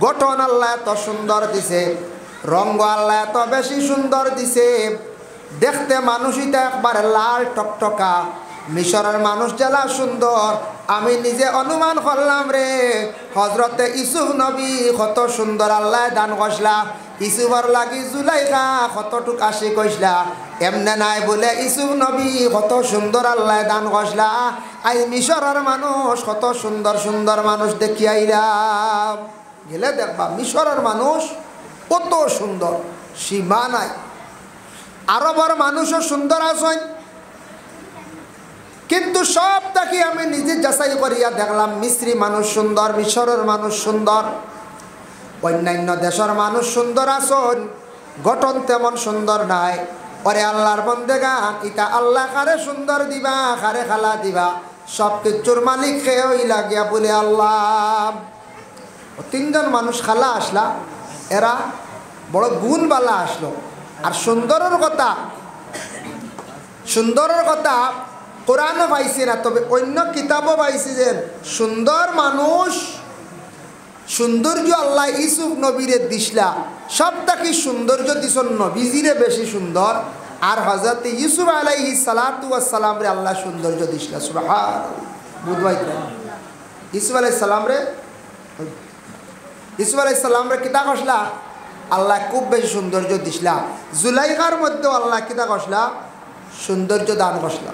গঠন আল্লাহ এত সুন্দর দিছে, রঙ্গ আল্লাহ এত বেশি সুন্দর দিছে, দেখতে মানুষইটা একবারে লাল টকটকা। মিশরের মানুষ জেলা সুন্দর, আমি নিজে অনুমান করলাম রে। হজরতে ইউসুফ নবী কত সুন্দর আল্লাহ দান করছিলা, ইউসুফর লাগি জুলাইখা কতটুক আশি কইসলা, এমনে নাই বলে ইউসুফ নবী কত সুন্দর আল্লাহ দান করছিলা। আই মিশরের মানুষ কত সুন্দর সুন্দর মানুষ দেখি আইলাম, গেলে দেখবা মিশরের মানুষ কত সুন্দর, সীমা নাই। আরবের মানুষও সুন্দর আছেন, কিন্তু সব দেখি আমি নিজে যাচাই করিয়া দেখলাম মিস্রি মানুষ সুন্দর, মিশরের মানুষ সুন্দর, অন্যান্য দেশের মানুষ সুন্দর আছেন, গঠন তেমন সুন্দর নাই। ওরে আল্লাহর বন্দেগান, ইটা আল্লাহ কারে সুন্দর দিবা, কারে খালা দিবা, সব কিছুর মালিক খেয়ে লাগিয়া বলে আল্লাহ। তিনজন মানুষ খালা আসলা, এরা বড় গুণবালা আসলো। আর সুন্দরের কথা কোরআনও পাইছি না, তবে অন্য কিতাবও পাইছি যে সুন্দর মানুষ, সৌন্দর্য আল্লাহ ইউসুফ নবীরে দিসলা, সবটা কি সৌন্দর্য দিস নবীজিরে বেশি সুন্দর, আর হযরত ইউসুফ আলাইহিস সালাতু ওয়াস সালাম রে আল্লাহ সৌন্দর্য দিসলা। সুবহানাল্লাহ। বুঝবাই ইউসুফ আলাইহিস সালাম রে কিতা কসলা আল্লাহ খুব বেশি সৌন্দর্য দিসলা। জুলাইখার মধ্যে আল্লাহ কিতা কসলা সৌন্দর্য দান কসলা।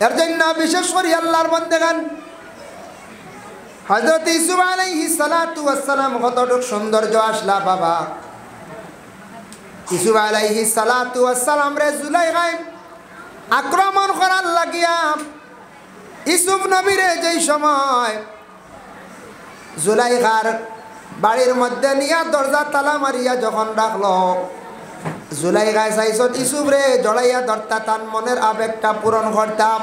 এর জন্য বিশেষ করে আল্লাহর বান্দাগান হযরত ইউসুফ আলাইহিস সালাতু ওয়াস সালাম কতটুক সৌন্দর্য আসলা বাবা। ইউসুফ আলাইহিস সালাতু ওয়াস সালাম রে জুলাইখায় আক্রমণ করার লাগিয়া ইউসুফ নবীরে যেই সময় জুলাইখার বাড়ির মধ্যে নিয়া দরজা তালা মারিয়া যখন ডাকলো, জুলাইখায় চাইছত ইউসুফ রে জড়াইয়া ধরতা, তার মনের আবেগটা পূরণ করতাম।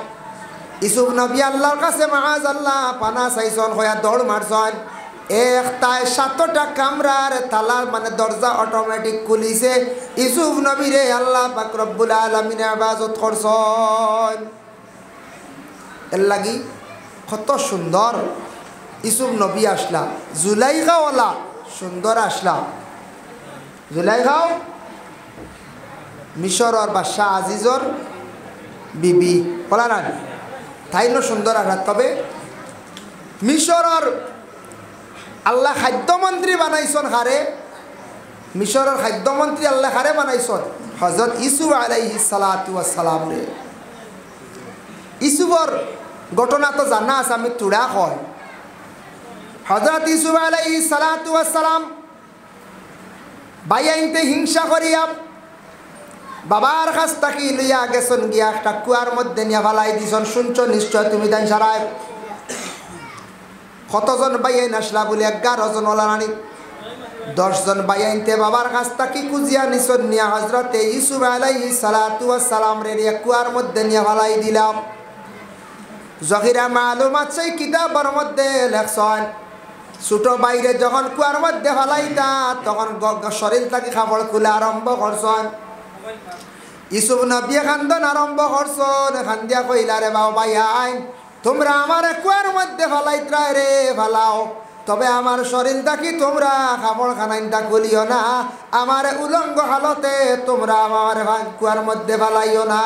ইসুফ নবী আল্লাহর কাছে মাআযাল্লাহ পানা চাইছন হইয়া দৌড় মারছন একটায় 7টা কামরার তালা মানে দরজা অটোমেটিক খুলিছে ইসুফ নবীরে আল্লাহ পাক রব্বুল আলামিন ইবাদত করছন এর লাগি কত সুন্দর ইসুফ নবী আসলা জুলাইখাওয়ালা সুন্দর আসলা জুলাইখাও মিশরর বাদশাহ আজিজর বিবি বলা না তাইনো সুন্দর আসলা তবে মিশরর আল্লাহ খাদ্যমন্ত্রী বানাইছন হারে মিশরের খাদ্যমন্ত্রী আল্লাহ হারে বানাইছন হযরত ইউসুফ আলাইহিস সালাতু ওয়াস সালাম রে ইউসুফর ঘটনা তো জানা আছে আমি তুড়া কয় হযরত ইউসুফ আলাইহিস সালাতু ওয়াস সালাম বাইয়াইনতে হিংসা করিয়া বাবার কাছ থেকে লইয়া গেছন গিয়া একটা কুয়ার মধ্যে নিয়ে ফালাই দিছন শুনছো নিশ্চয় তুমি তাই সারায় কতজন বাইয়াইন আসলা বলে 11 জন ওলানানি 10 জন বাইয়াইনতে বাবার কাছ থেকে কুজিয়া নিছন নিয়া হযরতে ইউসুফ আলাইহিস সালাতু ওয়াস সালাম রে কুয়ার মধ্যে নিয়ে ফালাই দিলাম জহিরা মালুমাত সেই কিতাবের মধ্যে লেখছন ছোট বাইরে যখন কুয়ার মধ্যে ফালাইতা তখন শরীর থেকে খাবার খুলে আরম্ভ করছন ইউসুফ নবী খান্দন আরম্ভ করছন খান্দিয়া কইলা রে বাবা ভাইয়াইন তোমরা আমার কুয়ার মধ্যে ফালাইত্রা রে ফালাও তবে আমার শরীর থাকি তোমরা খাবার খানাইনটা খুলিও না আমার উলঙ্গ হালতে তোমরা আমার কুয়ার মধ্যে ফালাইও না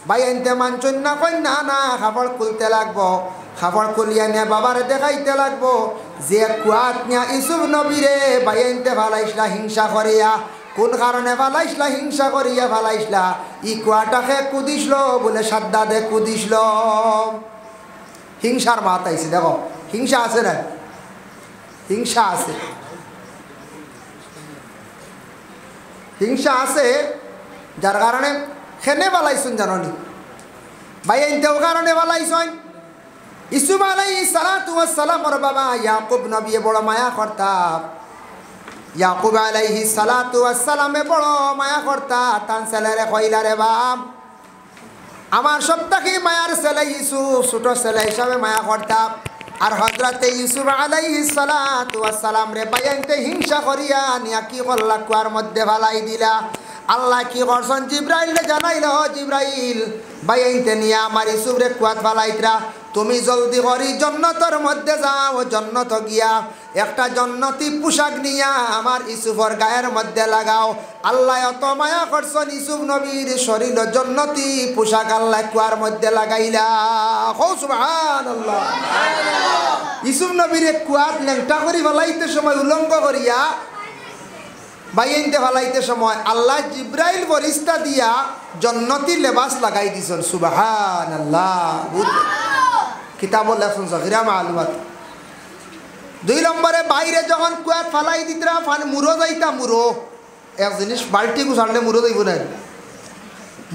বাইনতে মানছন না কই না না খাবার খুলতে লাগবো খাবার খুলিয়া নিয়ে বাবার দেখাইতে লাগবো যে কুয়াত নিয়া ইউসুফ নবীরে বাইনতে ফালাইছলা হিংসা করিয়া কোন কারণে ফালাইছলা হিংসা করিয়া ফালাইছলা ই কুয়াটাকে কুদিছিল বলে সাদ্দাদে কুদিছিল হিংসার মাত আইছে দেখো হিংসা আছে না হিংসা আছে হিংসা আছে যার কারণে খেনে বালাইছুন জাননি ভাই এইটাও কারণে বালাইছন ইউসুফ আলাইহিস সালাতু ওয়াস সালামের বাবা ইয়াকুব নবী বড় মায়া করতা ইয়াকুব আলাইহিস সালাতু ওয়াস সালামে বড় মায়া করতা তান ছেলেরে কইলা রে বাপ আমার সবথেকে মায়ার ছেলে ইউসুফ ছোট ছেলে হিসাবে মায়া করতা আর হযরতে ইউসুফ আলাইহিস সালাতু ওয়াস সালাম রে বাইনতে হিংসা করিয়া নিয়া কি করলা কুয়ার মধ্যে ফালাই দিলা আল্লাহ কি করছেন জিব্রাইল জানাইল জিব্রাইল বাইনতে নিয়া আমার ইউসুফ রে কুয়াত ফালাইতরা তুমি জলদি করি জান্নাতের মধ্যে যাও জান্নাত গিয়া একটা জান্নাতি পোশাক নিয়া আমার ইউসুফের গায়ের মধ্যে লাগাও আল্লাহ এত মায়া করছেন ইউসুফ নবীর শরীর জান্নাতি পোশাক আল্লাহ কুয়ার মধ্যে লাগাইলা ও সুবহানাল্লাহ ইউসুফ নবীর কুয়াত লেংটা করি ফলাইতে সময় উলঙ্গ করিয়া বাইনতে ফলাইতে সময় আল্লাহ জিব্রাইল ফেরেশতা দিয়া জান্নাতি লেবাস লাগাই দিছেন সুবহানাল্লাহ কিতাব লেখছেন জহিরা মালুমাত 2 নম্বরে বাইরে যখন কুয়াত ফালাই দিতরা মুরো যাইতা মুরো এক জিনিস বালতি গুছাড়লে মুরো যাইব না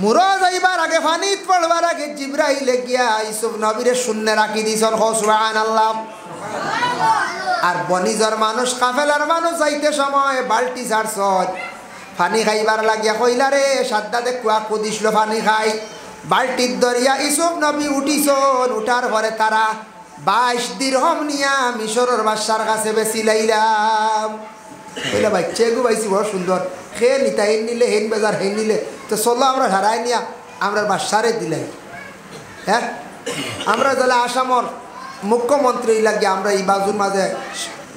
মুরো যাইবার আগে পানিত পড়বার আগে জিব্রাইল গিয়া ইউসুফ নবীরে শূন্য রাখি দিছেন সুবহানাল্লাহ আর বনিজর মানুষ কাফেলার মানুষ যাইতে সময় বালতি ছাড়ছন পানি খাইবার লাগিয়া কইলা রে সাদ্দাদে কুয়া কুদিছিল পানি খাই বালতির দরিয়া ইউসুফ নবী উঠিছন উঠার পরে তারা 22 দিরহম নিয়া মিশরের বাদশার কাছে বেশি লাইলাম কইলা বাচ্চা গো বাইছি বড় সুন্দর খে নিতা হেন নিলে হেন বাজার হেন নিলে তো চলো আমরা হারাই নিয়া আমরা বাদশারে দিলাই হ্যাঁ আমরা তাহলে আসামর মুখ্যমন্ত্রী লাগে আমরা এই বাজুর মাঝে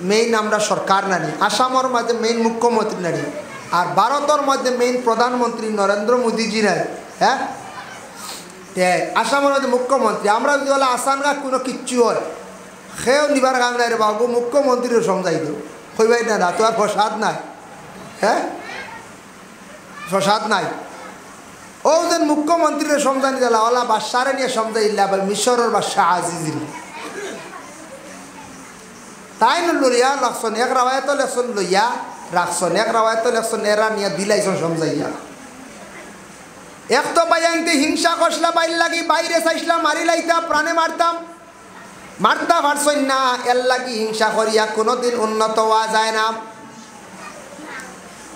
মেইন আমরা সরকার নানি আসামর মাঝে মেইন মুখ্যমন্ত্রী নানি আর ভারতের মধ্যে মেইন প্রধানমন্ত্রী নরেন্দ্র মোদীজি নাই হ্যাঁ আসামের মধ্যে মুখ্যমন্ত্রী আমরা যদি বলে আসানগা কোনো কিচ্ছু হয় সেও নিবার কাম নাই রে বাবু মুখ্যমন্ত্রীও সমঝাই দেব কইবাই না তো আর প্রসাদ নাই হ্যাঁ প্রসাদ নাই ও যেন মুখ্যমন্ত্রীরে সমঝানি দিলা ওলা বাদশারে নিয়ে সমঝাইলা মিশরের বাদশাহ আজিজির তাই লইয়া রাখছেন এক রাওয়ায়ত লেখছেন লইয়া রাখছেন এক রাওয়ায়ত লেখছেন এরা নিয়ে দিলাইছেন সমঝাইয়া এক তো বাইনতে হিংসা করছলা বাইর লাগি বাইরে চাইছলা মারি লাইতা প্রাণে মারতাম মারতা পারছই না এর লাগি হিংসা করিয়া কোনোদিন উন্নত হওয়া যায় না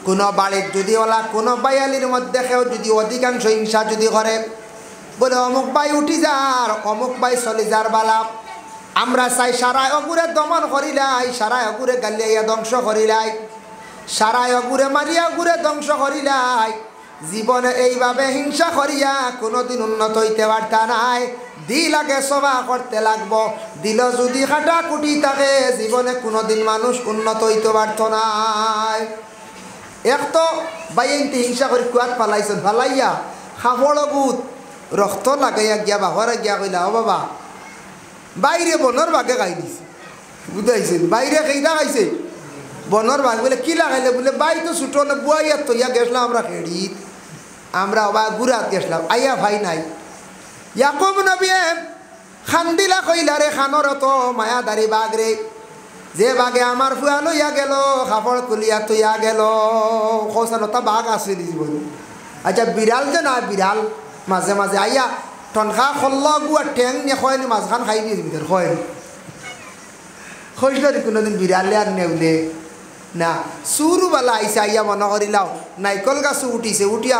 কোনো বাড়ির যদি ওলা কোনো বাইয়ালির মধ্যে কেউ যদি অধিকাংশ হিংসা যদি করে বলে অমুক ভাই উঠি যার অমুক ভাই চলি যার বালা আমরা চাই সারায় অগুরে দমন করিলাই সারায় অগুরে গালিয়া ধ্বংস করিলাই সারায় অগুরে মারিয়া গুরে ধ্বংস করিলাই জীবনে এইভাবে হিংসা করিয়া কোনোদিন উন্নত হইতে পারতা নাই দিল আগে সভা করতে লাগবো দিল যদি খাটা কুটি থাকে জীবনে কোনোদিন মানুষ উন্নত হইতে পারত নাই এক তো বাইনটি হিংসা করে কুয়াত ফালাইছেন ফালাইয়া খাবড় গুত রক্ত লাগাইয়া গিয়া বাহরে গিয়া কইলা ও বাবা বাইরে বনর বাগে খাই দিছে বুঝাইছেন বাইরে খেইটা খাইছে বনর বাঘ বলে কি লাগাইলে বলে বাই তো ছুটো না বুয়াইয়া তো ইয়া গেছিলাম আমরা খেড়িত আমরা বা গুড়াত গেছিলাম আইয়া ভাই নাই ইয়াকুব নবী খান্দিলা কইলা রে খানর তো মায়াদারি বাঘ রে যে বাঘে আমার ফুয়া লইয়া গেল কাপড় কুলিয়া তুইয়া গেল খোসানতা বাঘ আছে জীবন আচ্ছা বিড়াল যে না বিড়াল মাঝে মাঝে আইয়া টনখা খল্ল গুয়া ঠেং নিয়ে খয়নি মাঝখান খাই দিয়ে ভিতর খয়নি খোঁজল কোনোদিন বিড়ালে আর নেউলে না সুরুবালা আইসা আইয়া মনে করিলাও নাইকল গাছ উঠিছে উঠিয়া